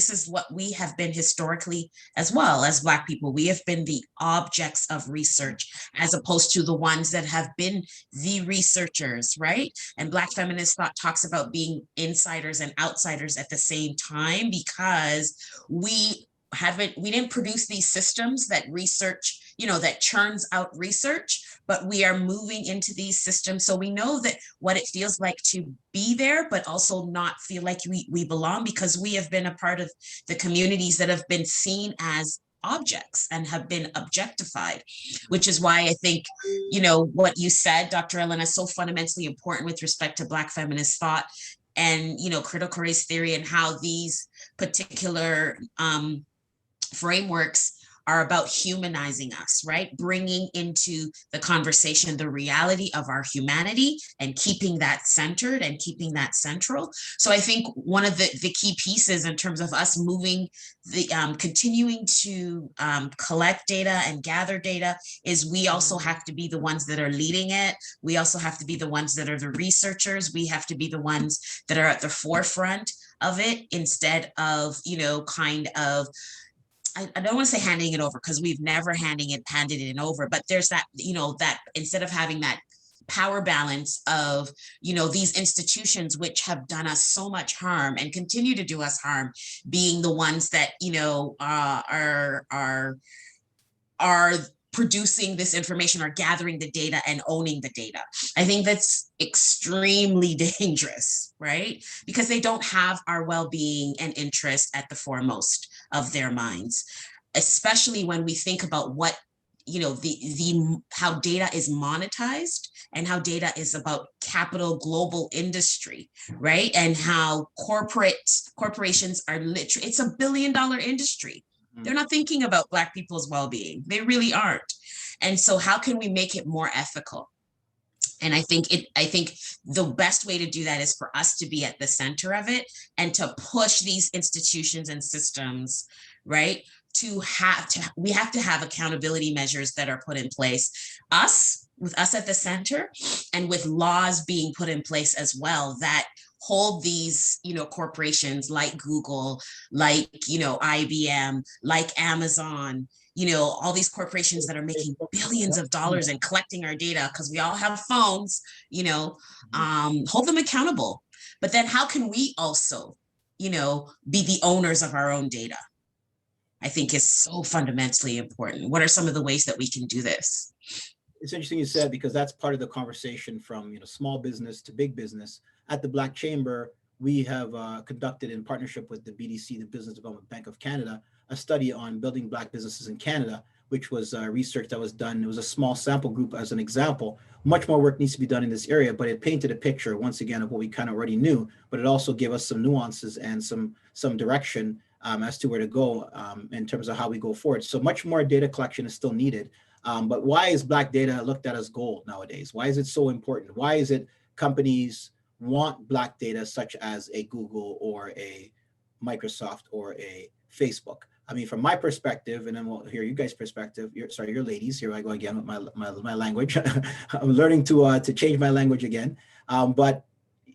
is what we have been historically as well as Black people. We have been the objects of research as opposed to the ones that have been the researchers, right? And Black feminist thought talks about being insiders and outsiders at the same time, because we didn't produce these systems that research, that churns out research, but we are moving into these systems. So we know that what it feels like to be there, but also not feel like we belong, because we have been a part of the communities that have been seen as objects and have been objectified, which is why I think, what you said, Dr. Elena, is so fundamentally important with respect to Black feminist thought and, critical race theory, and how these particular frameworks are about humanizing us, right? Bringing into the conversation the reality of our humanity and keeping that centered and keeping that central. So I think one of the key pieces in terms of us moving, continuing to collect data and gather data, is we also have to be the ones that are leading it. We also have to be the ones that are the researchers. We have to be the ones that are at the forefront of it, instead of, I don't want to say handing it over, because we've never handed it over, but there's that, that instead of having that power balance of, these institutions which have done us so much harm and continue to do us harm, being the ones that, are producing this information, or gathering the data and owning the data. I think that's extremely dangerous, right? Because they don't have our well-being and interest at the foremost of their minds, especially when we think about what, how data is monetized and how data is about capital global industry, right? And how corporations are literally, it's $1 billion industry. They're not thinking about Black people's well-being. They really aren't. And so how can we make it more ethical? And I think the best way to do that is for us to be at the center of it and to push these institutions and systems, right? We have to have accountability measures that are put in place. With us at the center, and with laws being put in place as well, that hold these, corporations like Google, like, IBM, like Amazon, all these corporations that are making billions of dollars and collecting our data, because we all have phones, hold them accountable. But then how can we also, be the owners of our own data? I think is so fundamentally important. What are some of the ways that we can do this? It's interesting you said, because that's part of the conversation from small business to big business. At the Black Chamber, we have conducted, in partnership with the BDC, the Business Development Bank of Canada, a study on building Black businesses in Canada, which was research that was done. It was a small sample group as an example. Much more work needs to be done in this area, but it painted a picture, once again, of what we kind of already knew, but it also gave us some nuances and some direction as to where to go in terms of how we go forward. So much more data collection is still needed. But why is Black data looked at as gold nowadays? Why is it so important? Why is it companies want Black data, such as a Google or a Microsoft or a Facebook? I mean, from my perspective, and then we'll hear you guys' perspective. Sorry, your ladies. Here I go again with my language. I'm learning to change my language again. But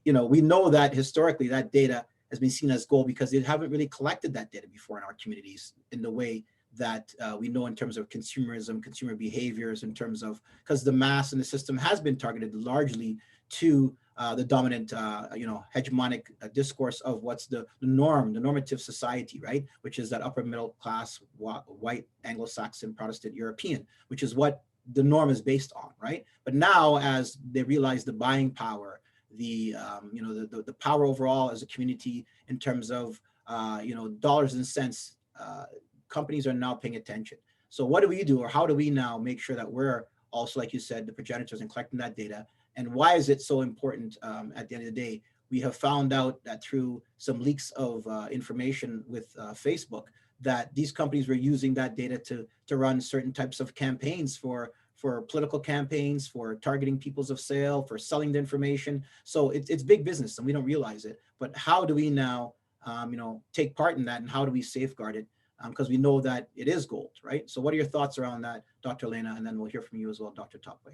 you know, we know that historically that data has been seen as gold because they haven't really collected that data before in our communities in the way that we know in terms of consumerism, consumer behaviors, in terms of, because the mass and the system has been targeted largely to the dominant, hegemonic discourse of what's the norm, the normative society, right? Which is that upper middle class, white, Anglo-Saxon, Protestant, European, which is what the norm is based on, right? But now, as they realize the buying power, the power overall as a community in terms of dollars and cents, companies are now paying attention. So what do we do, or how do we now make sure that we're also, like you said, the progenitors and collecting that data? And why is it so important? At the end of the day, we have found out that through some leaks of information with Facebook, that these companies were using that data to run certain types of campaigns for political campaigns, for targeting peoples of sale, for selling the information. So it's big business and we don't realize it. But how do we now, take part in that, and how do we safeguard it? Because we know that it is gold, right? So what are your thoughts around that, Dr. Elena? And then we'll hear from you as well, Dr. Tope.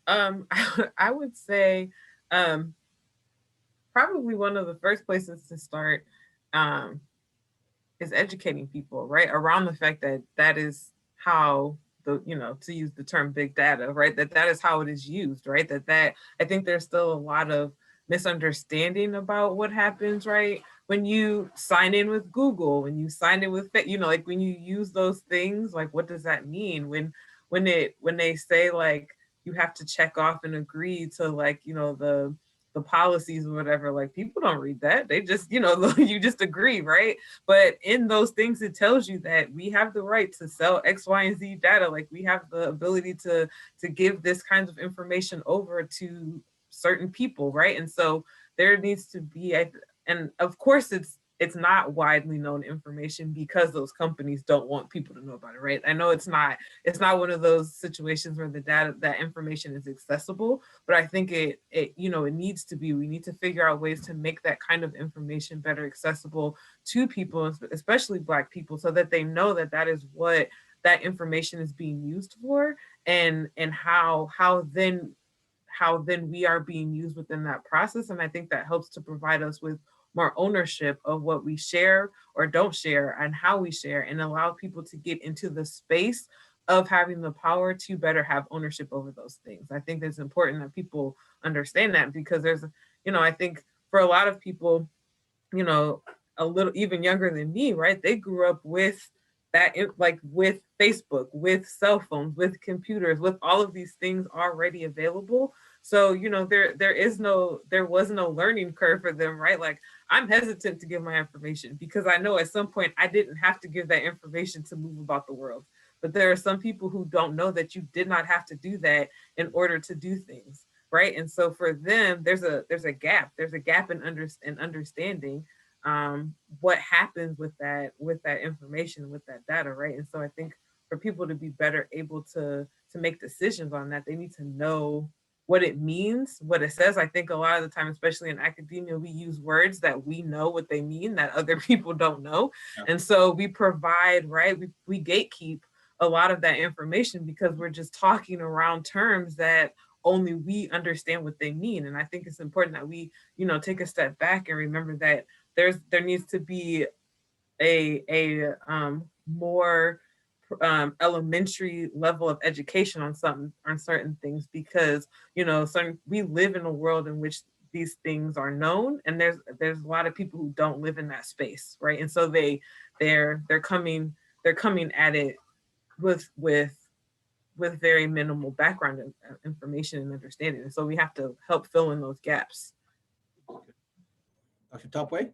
I would say probably one of the first places to start is educating people, right, around the fact that that is how to use the term big data, right, that is how it is used, right, that I think there's still a lot of misunderstanding about what happens, right, when you sign in with Google, when you sign in with, like when you use those things, like what does that mean when they say like you have to check off and agree to like, the policies or whatever, like people don't read that. They just, you just agree, right? But in those things, it tells you that we have the right to sell X, Y, and Z data. Like we have the ability to give this kind of information over to certain people, right? And so there needs to be, and of course it's not widely known information because those companies don't want people to know about it, right? I know it's not one of those situations where the data, that information is accessible, but I think it needs to be. We need to figure out ways to make that kind of information better accessible to people, especially Black people, so that they know that that is what that information is being used for, and how then we are being used within that process. And I think that helps to provide us with more ownership of what we share or don't share and how we share, and allow people to get into the space of having the power to better have ownership over those things. I think it's important that people understand that, because there's, I think for a lot of people, a little even younger than me, right? They grew up with that, like with Facebook, with cell phones, with computers, with all of these things already available. So, there was no learning curve for them, right? Like I'm hesitant to give my information because I know at some point I didn't have to give that information to move about the world. But there are some people who don't know that you did not have to do that in order to do things, right? And so for them, there's a gap in understanding what happens with that information, with that data, right? And so I think for people to be better able to make decisions on that, they need to know what it means, what it says. I think a lot of the time, especially in academia, we use words that we know what they mean that other people don't know. Yeah. And so we provide, right, we gatekeep a lot of that information because we're just talking around terms that only we understand what they mean. And I think it's important that we, take a step back and remember that there needs to be a more elementary level of education on certain things, because we live in a world in which these things are known, and there's a lot of people who don't live in that space, right? And so they're coming at it with very minimal background information and understanding, and so we have to help fill in those gaps. Dr. Tope?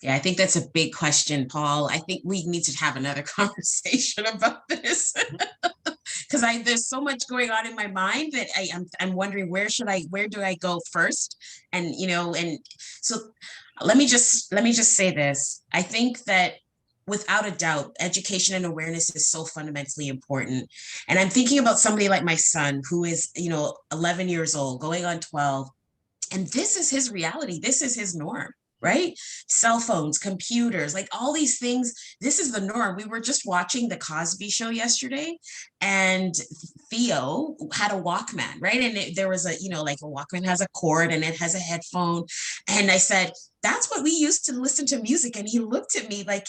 Yeah, I think that's a big question, Paul. I think we need to have another conversation about this because there's so much going on in my mind that I'm wondering where do I go first? And and so let me just say this. I think that without a doubt, education and awareness is so fundamentally important. And I'm thinking about somebody like my son, who is 11 years old, going on 12, and this is his reality. This is his norm. right? Cell phones, computers, like all these things, this is the norm. We were just watching the Cosby Show yesterday, and Theo had a Walkman, right? And there was a, like a Walkman has a cord and it has a headphone. And I said, that's what we used to listen to music. And he looked at me like,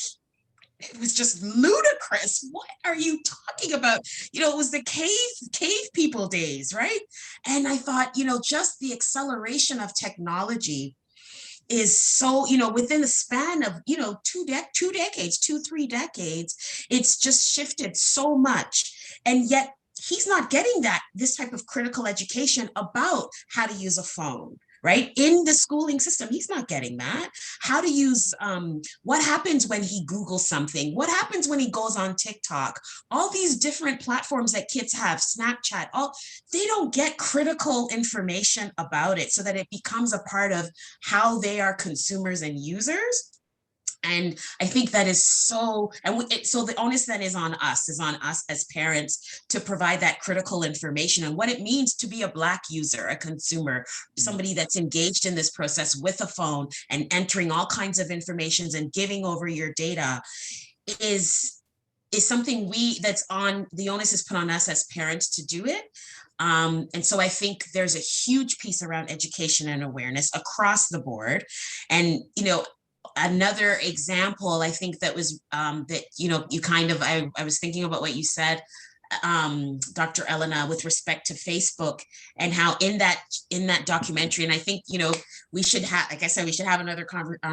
it was just ludicrous. What are you talking about? It was the cave people days, right? And I thought, just the acceleration of technology is so, within the span of, 3 decades, it's just shifted so much. And yet he's not getting this type of critical education about how to use a phone, right? In the schooling system, he's not getting that. How to use, what happens when he Googles something? What happens when he goes on TikTok? All these different platforms that kids have, Snapchat, they don't get critical information about it so that it becomes a part of how they are consumers and users. And I think that is so, so the onus that is on us as parents to provide that critical information and what it means to be a Black user, a consumer, somebody that's engaged in this process with a phone and entering all kinds of informations and giving over your data is something the onus is put on us as parents to do it. And so I think there's a huge piece around education and awareness across the board. And, another example, I think that was I was thinking about what you said, Dr. Elena, with respect to Facebook, and how in that documentary, and I think, we should have, like I said, we should have another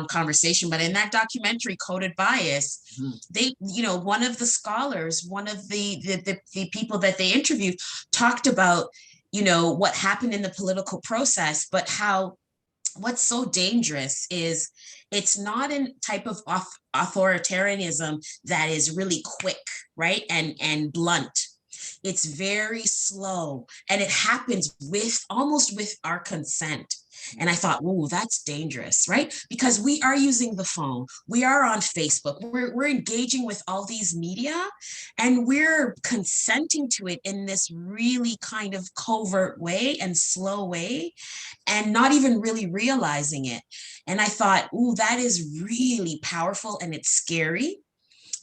conversation, but in that documentary, Coded Bias, they, one of the scholars, one of the people that they interviewed talked about, what happened in the political process, but how what's so dangerous is it's not a type of authoritarianism that is really quick, right? And blunt. It's very slow, and it happens almost with our consent. And I thought, ooh, that's dangerous, right? Because we are using the phone, we are on Facebook, we're engaging with all these media, and we're consenting to it in this really kind of covert way and slow way, and not even really realizing it. And I thought, ooh, that is really powerful, and it's scary.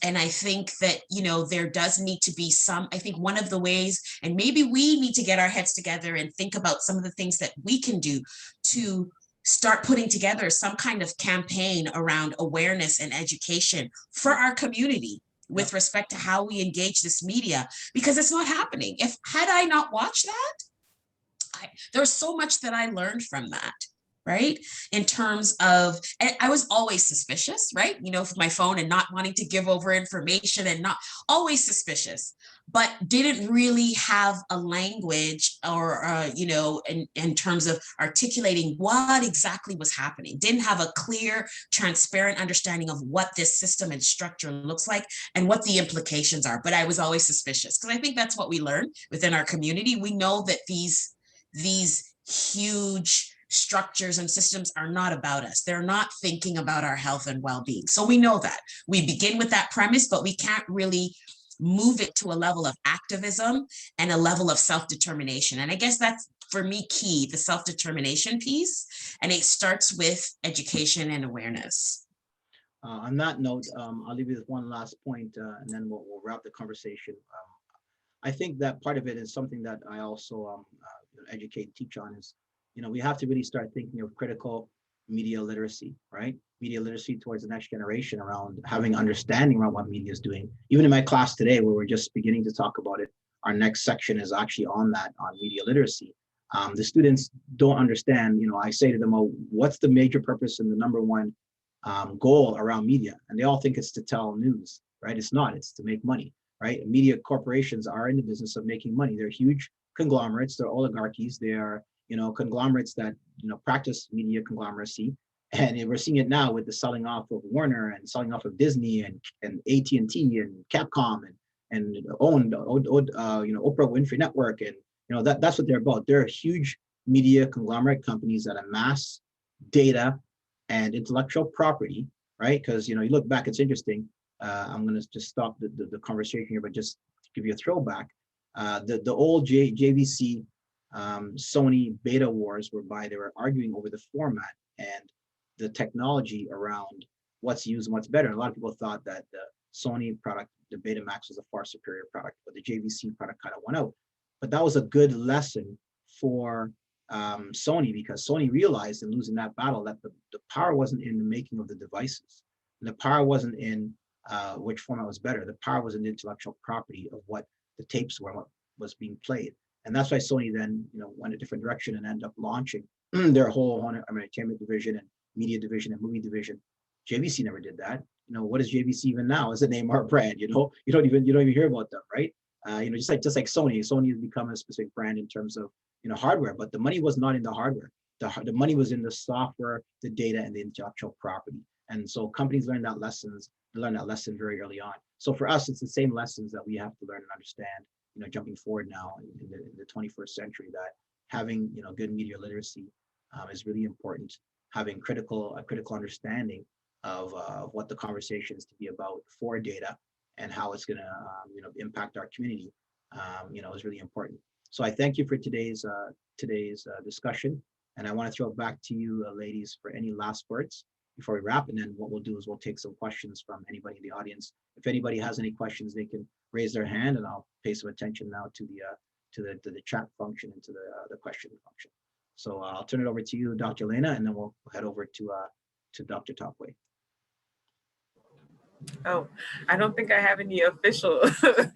And I think that, there does need to be I think one of the ways, and maybe we need to get our heads together and think about some of the things that we can do to start putting together some kind of campaign around awareness and education for our community with respect to how we engage this media, because it's not happening. Had I not watched that, there's so much that I learned from that. Right? In terms of, and I was always suspicious, right? With my phone and not wanting to give over information, and not always suspicious, but didn't really have a language or, in terms of articulating what exactly was happening. Didn't have a clear, transparent understanding of what this system and structure looks like and what the implications are. But I was always suspicious, because I think that's what we learn within our community. We know that these huge structures and systems are not about us. They're not thinking about our health and well-being. So we know that. We begin with that premise, but we can't really move it to a level of activism and a level of self-determination. And I guess that's, for me, key, the self-determination piece. And it starts with education and awareness. On that note, I'll leave you with one last point, and then we'll wrap the conversation. I think that part of it is something that I also educate, teach on, is we have to really start thinking of critical media literacy, right? Media literacy towards the next generation, around having understanding around what media is doing. Even in my class today, where we're just beginning to talk about it, our next section is actually on media literacy. The students don't understand, I say to them, oh, what's the major purpose and the number one goal around media? And they all think it's to tell news, right? It's not, it's to make money, right? Media corporations are in the business of making money. They're huge conglomerates, they're oligarchies, they are conglomerates that practice media conglomeracy, and we're seeing it now with the selling off of Warner and selling off of Disney and AT&T and Capcom and owned Oprah Winfrey Network, and that's what they're about. They're huge media conglomerate companies that amass data and intellectual property, right? Because you look back, it's interesting. I'm going to just stop the conversation here, but just to give you a throwback. The old JVC Sony beta wars, whereby they were arguing over the format, and the technology around what's used and what's better. And a lot of people thought that the Sony product, the Betamax, was a far superior product, but the JVC product kind of won out. But that was a good lesson for Sony, because Sony realized in losing that battle that the power wasn't in the making of the devices. And the power wasn't in which format was better. The power was in the intellectual property of what the tapes were, what was being played. And that's why Sony then, went a different direction and ended up launching their whole entertainment division and media division and movie division. JVC never did that. What is JVC even now as a name or brand? You don't even hear about them, right? Just like Sony has become a specific brand in terms of hardware, but the money was not in the hardware. The money was in the software, the data, and the intellectual property. And so companies learn that lesson very early on. So for us, it's the same lessons that we have to learn and understand, jumping forward now in the 21st century, that having good media literacy is really important. Having a critical understanding of what the conversation is to be about for data and how it's going to impact our community is really important. So I thank you for today's discussion, and I want to throw it back to you ladies for any last words before we wrap. And then what we'll do is we'll take some questions from anybody in the audience. If anybody has any questions, they can raise their hand, and I'll pay some attention now to the chat function and to the question function. So I'll turn it over to you, Dr. Elena, and then we'll head over to Dr. Tope. Oh, I don't think I have any official, I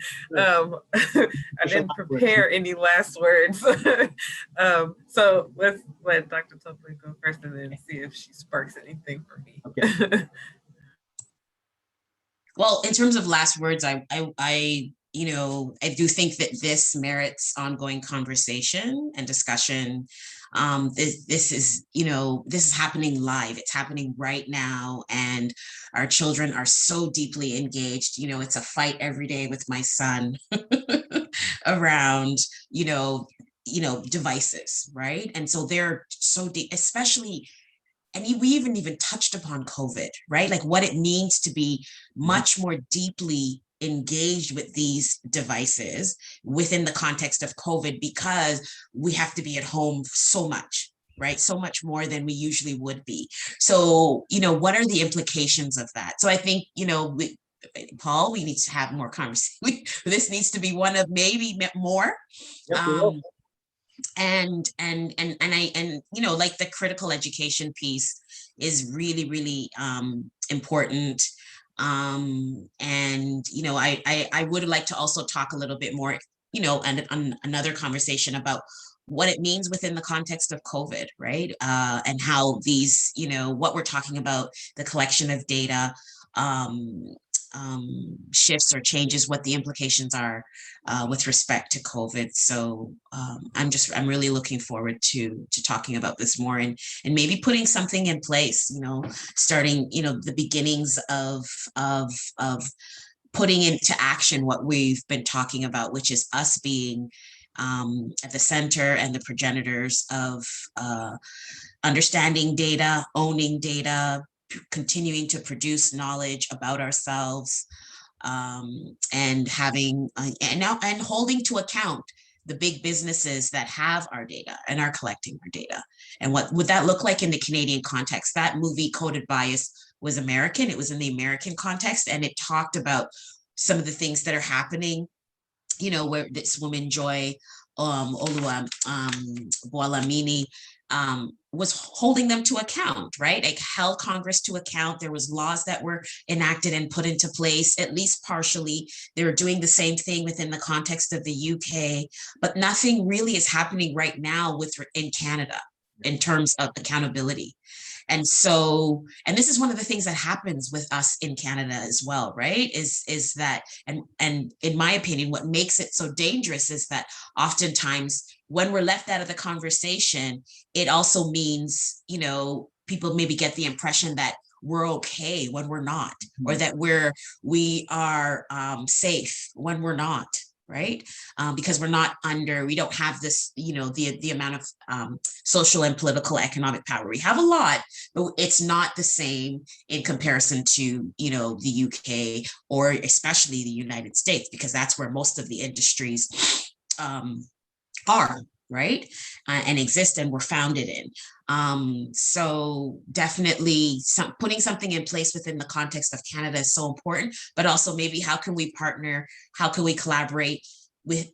didn't prepare any last words. So let's let Dr. Tope go first and then see if she sparks anything for me. Okay. Well, in terms of last words, I do think that this merits ongoing conversation and discussion. This is happening live. It's happening right now, and our children are so deeply engaged. It's a fight every day with my son around, devices, right? And so they're so deep, especially. And we even touched upon COVID, right? Like what it means to be much more deeply engaged with these devices within the context of COVID, because we have to be at home so much, right? So much more than we usually would be. So, what are the implications of that? So I think, Paul, we need to have more conversation. This needs to be one of maybe more. Yep, and like the critical education piece is really, really important. And I would like to also talk a little bit more, and on another conversation about what it means within the context of COVID, right? And how these, what we're talking about, the collection of data, shifts or changes, what the implications are with respect to COVID. So I'm really looking forward to talking about this more and maybe putting something in place, starting, the beginnings of putting into action what we've been talking about, which is us being at the center and the progenitors of understanding data, owning data, continuing to produce knowledge about ourselves, and having and holding to account the big businesses that have our data and are collecting our data. And what would that look like in the Canadian context? That movie, Coded Bias, was American. It was in the American context, and it talked about some of the things that are happening, where this woman, Joy Boalamini, was holding them to account, right? Like held Congress to account. There was laws that were enacted and put into place, at least partially. They were doing the same thing within the context of the UK, but nothing really is happening right now in Canada in terms of accountability. And so, and this is one of the things that happens with us in Canada as well, right? Is that, and in my opinion, what makes it so dangerous is that oftentimes when we're left out of the conversation, it also means, people maybe get the impression that we're okay when we're not, or that we are safe when we're not. Right? Because we don't have this, the amount of social and political economic power. We have a lot, but it's not the same in comparison to, the UK or especially the United States, because that's where most of the industries are, right? And exist and were founded in. So definitely putting something in place within the context of Canada is so important, but also maybe how can we partner, how can we collaborate with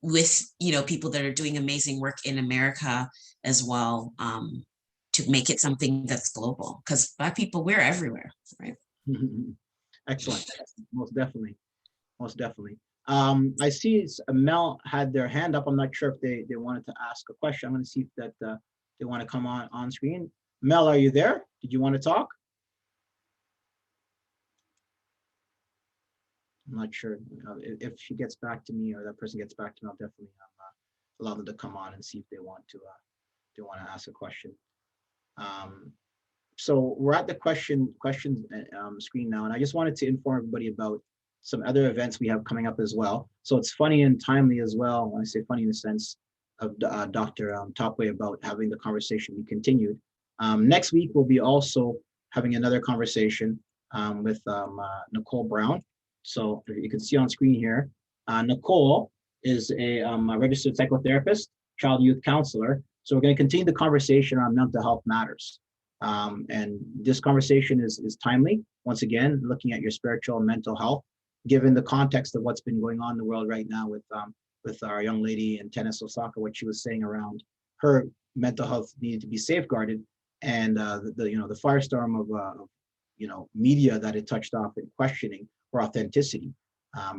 people that are doing amazing work in America as well, to make it something that's global, because Black people, we're everywhere, right? Excellent. Most definitely. Most definitely. I see Mel had their hand up. I'm not sure if they wanted to ask a question. I'm going to see if that they want to come on screen. Mel, are you there? Did you want to talk? I'm not sure if she gets back to me or that person gets back to me. I'll definitely allow them to come on and see if they want to ask a question. So we're at the questions screen now, and I just wanted to inform everybody about some other events we have coming up as well. So it's funny and timely as well. When I say funny in the sense of Dr. Tope about having the conversation be continued. Next week, we'll be also having another conversation with Nicole Brown. So you can see on screen here, Nicole is a registered psychotherapist, child youth counselor. So we're going to continue the conversation on mental health matters. And this conversation is timely. Once again, looking at your spiritual and mental health, given the context of what's been going on in the world right now with our young lady in tennis, Osaka, what she was saying around her mental health needed to be safeguarded, and the firestorm of media that it touched off in questioning her authenticity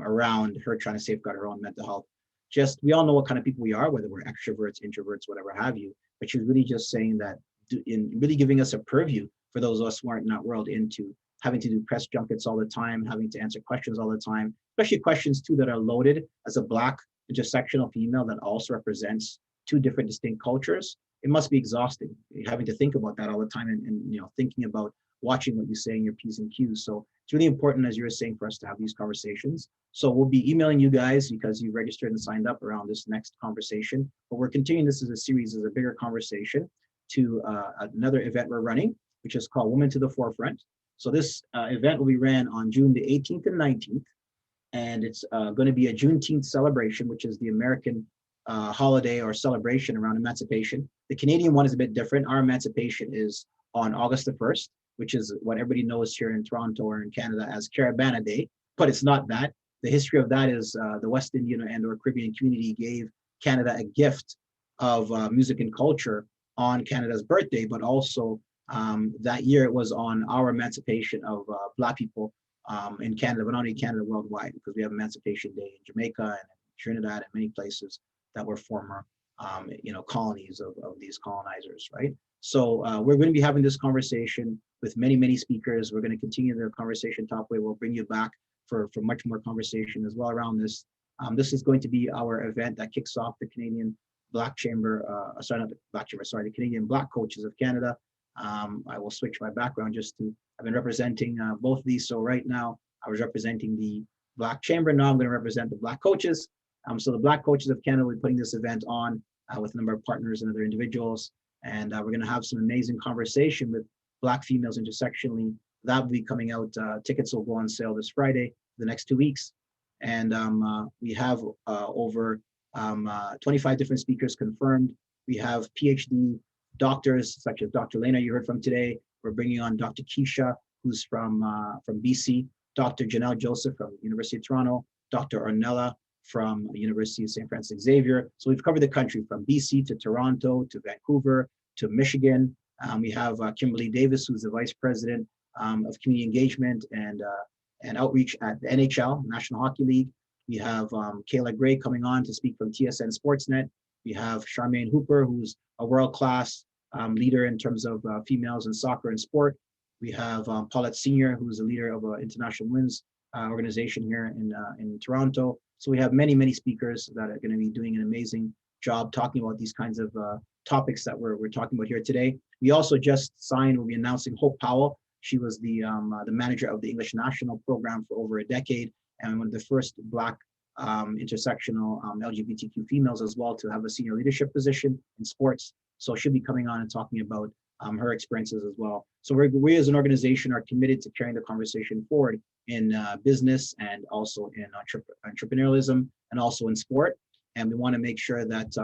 around her trying to safeguard her own mental health. Just, we all know what kind of people we are, whether we're extroverts, introverts, whatever have you, but she was really just saying that in really giving us a purview for those of us who aren't in that world into having to do press junkets all the time, having to answer questions all the time, especially questions too that are loaded as a Black intersectional female that also represents two different distinct cultures. It must be exhausting having to think about that all the time and thinking about watching what you say in your P's and Q's. So it's really important, as you were saying, for us to have these conversations. So we'll be emailing you guys because you registered and signed up around this next conversation. But we're continuing this as a series, as a bigger conversation to another event we're running, which is called Women to the Forefront. So this event will be ran on June the 18th and 19th. And it's going to be a Juneteenth celebration, which is the American holiday or celebration around emancipation. The Canadian one is a bit different. Our emancipation is on August the 1st, which is what everybody knows here in Toronto or in Canada as Carabana Day, but it's not that. The history of that is the West Indian and or Caribbean community gave Canada a gift of music and culture on Canada's birthday, but also that year it was on our emancipation of Black people in Canada, but not only Canada, worldwide, because we have Emancipation Day in Jamaica and Trinidad and many places that were former colonies of these colonizers, right? So we're going to be having this conversation with many, many speakers. We're going to continue the conversation top way. We'll bring you back for much more conversation as well around this. This is going to be our event that kicks off the Canadian Black Chamber, the Canadian Black Coaches of Canada. I will switch my background just to, I've been representing both of these. So right now I was representing the Black Chamber. Now I'm going to represent the Black Coaches. So the Black Coaches of Canada will be putting this event on with a number of partners and other individuals. And we're going to have some amazing conversation with Black females intersectionally. That will be coming out. Tickets will go on sale this Friday, the next 2 weeks. And we have over 25 different speakers confirmed. We have PhD doctors such as Dr. Elena, you heard from today. We're bringing on Dr. Keisha, who's from BC, Dr. Janelle Joseph from University of Toronto, Dr. Ornella from University of St. Francis Xavier. So we've covered the country from BC to Toronto to Vancouver to Michigan. We have Kimberly Davis, who's the Vice President of Community Engagement and Outreach at the NHL, National Hockey League. We have Kayla Gray coming on to speak from TSN Sportsnet. We have Charmaine Hooper, who's a world-class leader in terms of females in soccer and sport. We have Paulette Senior, who's a leader of an international women's organization here in Toronto. So we have many, many speakers that are going to be doing an amazing job talking about these kinds of topics that we're talking about here today. We also just signed, we'll be announcing Hope Powell. She was the manager of the English National Program for over a decade and one of the first Black intersectional LGBTQ females as well to have a senior leadership position in sports. So she'll be coming on and talking about her experiences as well. So we as an organization are committed to carrying the conversation forward in business and also in entrepreneurialism and also in sport. And we want to make sure that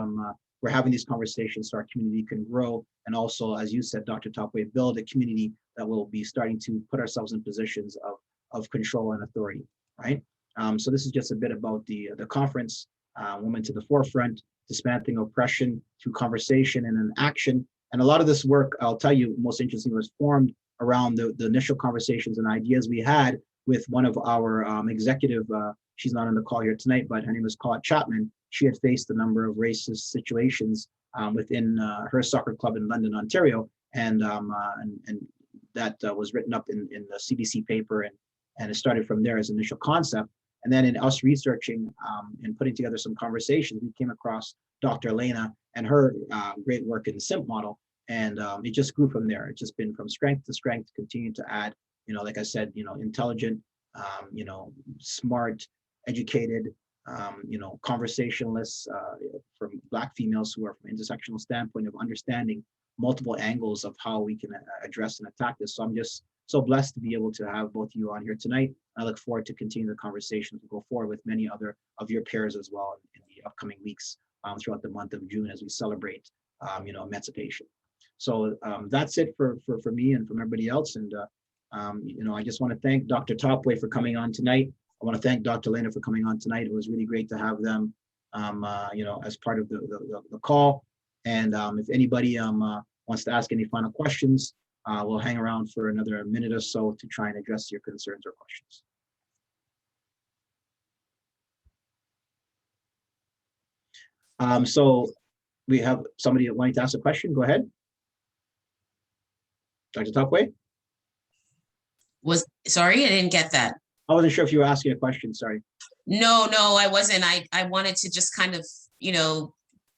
we're having these conversations so our community can grow. And also, as you said, Dr. Tope, build a community that will be starting to put ourselves in positions of control and authority, right? So this is just a bit about the conference, Women to the Forefront, Dismantling Oppression through Conversation and an Action. And a lot of this work, I'll tell you, most interesting, was formed around the initial conversations and ideas we had with one of our executive, she's not on the call here tonight, but her name is Colette Chapman. She had faced a number of racist situations within her soccer club in London, Ontario, and that was written up in the CBC paper, and it started from there as an initial concept. And then in us researching and putting together some conversations, we came across Dr. Elena and her great work in the SIMP model, and it just grew from there. It's just been from strength to strength, continue to add, like I said, intelligent, smart, educated, conversationalists from Black females who are from an intersectional standpoint of understanding multiple angles of how we can address and attack this. So I'm just so blessed to be able to have both of you on here tonight. I look forward to continue the conversation to go forward with many other of your peers as well in the upcoming weeks throughout the month of June as we celebrate, emancipation. So that's it for me and from everybody else. And I just want to thank Dr. Tope for coming on tonight. I want to thank Dr. Elena for coming on tonight. It was really great to have them, as part of the call. And if anybody wants to ask any final questions, we'll hang around for another minute or so to try and address your concerns or questions. So we have somebody wanting to ask a question. Go ahead. Dr. Tope? Sorry, I didn't get that. I wasn't sure if you were asking a question, sorry. No, I wasn't. I wanted to just kind of,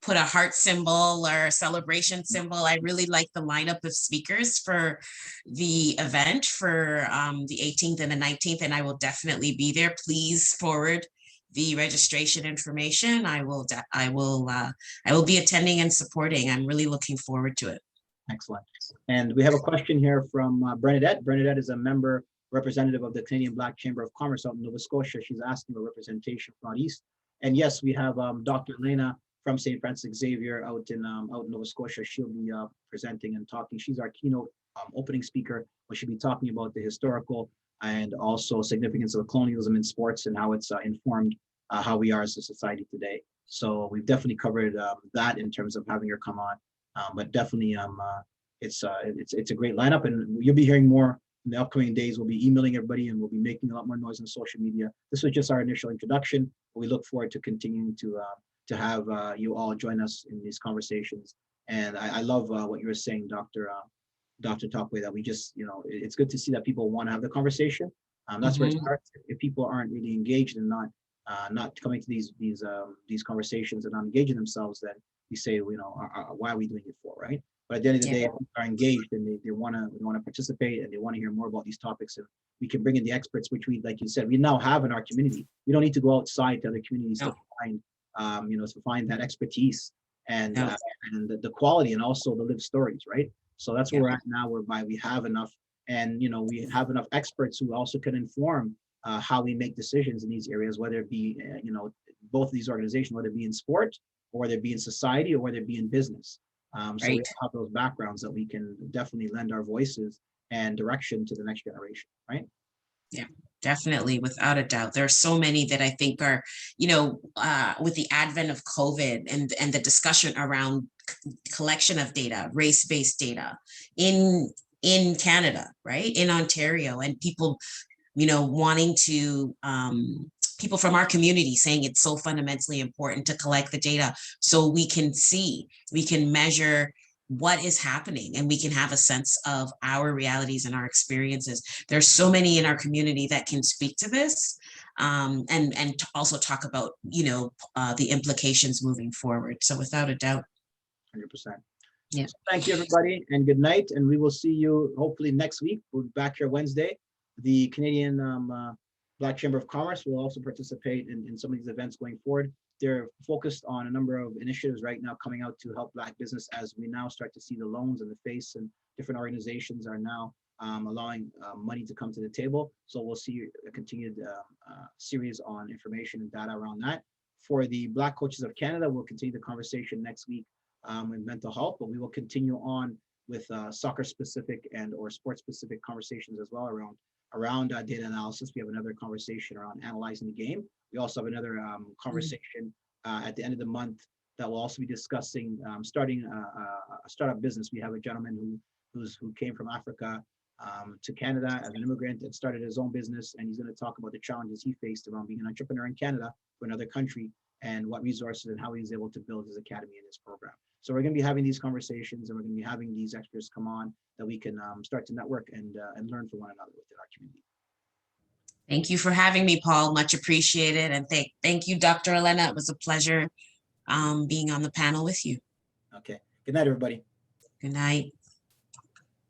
put a heart symbol or a celebration symbol. I really like the lineup of speakers for the event for the 18th and the 19th, and I will definitely be there. Please forward the registration information. I will be attending and supporting. I'm really looking forward to it. Excellent. And we have a question here from Bernadette. Bernadette is a member representative of the Canadian Black Chamber of Commerce out in Nova Scotia. She's asking for representation from out east. And yes, we have Dr. Elena from St. Francis Xavier out in Nova Scotia. She'll be presenting and talking. She's our keynote opening speaker, where she'll be talking about the historical and also significance of colonialism in sports and how it's informed how we are as a society today. So we've definitely covered that in terms of having her come on. But definitely, it's a great lineup, and you'll be hearing more in the upcoming days. We'll be emailing everybody, and we'll be making a lot more noise on social media. This was just our initial introduction. We look forward to continuing to have you all join us in these conversations. And I love what you were saying, Dr. Tope, that we just, it's good to see that people want to have the conversation. That's where it starts. If people aren't really engaged and not coming to these conversations and not engaging themselves, then we say, why are we doing it for, right? But at the end of the day, if people are engaged and they want to participate and they want to hear more about these topics, and we can bring in the experts, which we, like you said, we now have in our community. We don't need to go outside to other communities to find, to find that expertise and the quality and also the lived stories, right? So that's where we're at now, whereby we have enough, and we have enough experts who also can inform how we make decisions in these areas, whether it be both of these organizations, whether it be in sport, or whether it be in society, or whether it be in business. So we have those backgrounds that we can definitely lend our voices and direction to the next generation, right? Yeah, definitely, without a doubt. There are so many that I think are, with the advent of COVID and the discussion around collection of data, race-based data in Canada, right, in Ontario, and people, wanting to, people from our community saying it's so fundamentally important to collect the data so we can measure what is happening, and we can have a sense of our realities and our experiences. There's so many in our community that can speak to this, and also talk about, the implications moving forward. So without a doubt. 100%. Yeah. So thank you, everybody, and good night. And we will see you hopefully next week. We'll be back here Wednesday. The Canadian Black Chamber of Commerce will also participate in some of these events going forward. They're focused on a number of initiatives right now coming out to help Black business, as we now start to see the loans in the face, and different organizations are now allowing money to come to the table. So we'll see a continued series on information and data around that. For the Black Coaches of Canada, we'll continue the conversation next week with mental health, but we will continue on with soccer specific and or sports specific conversations as well around data analysis. We have another conversation around analyzing the game. We also have another conversation at the end of the month that will also be discussing starting a startup business. We have a gentleman who came from Africa to Canada as an immigrant and started his own business, and he's going to talk about the challenges he faced around being an entrepreneur in Canada for another country and what resources and how he was able to build his academy and his program. So we're going to be having these conversations, and we're going to be having these experts come on that we can start to network and learn from one another within our community. Thank you for having me, Paul. Much appreciated. And thank you, Dr. Elena. It was a pleasure being on the panel with you. Okay. Good night, everybody. Good night.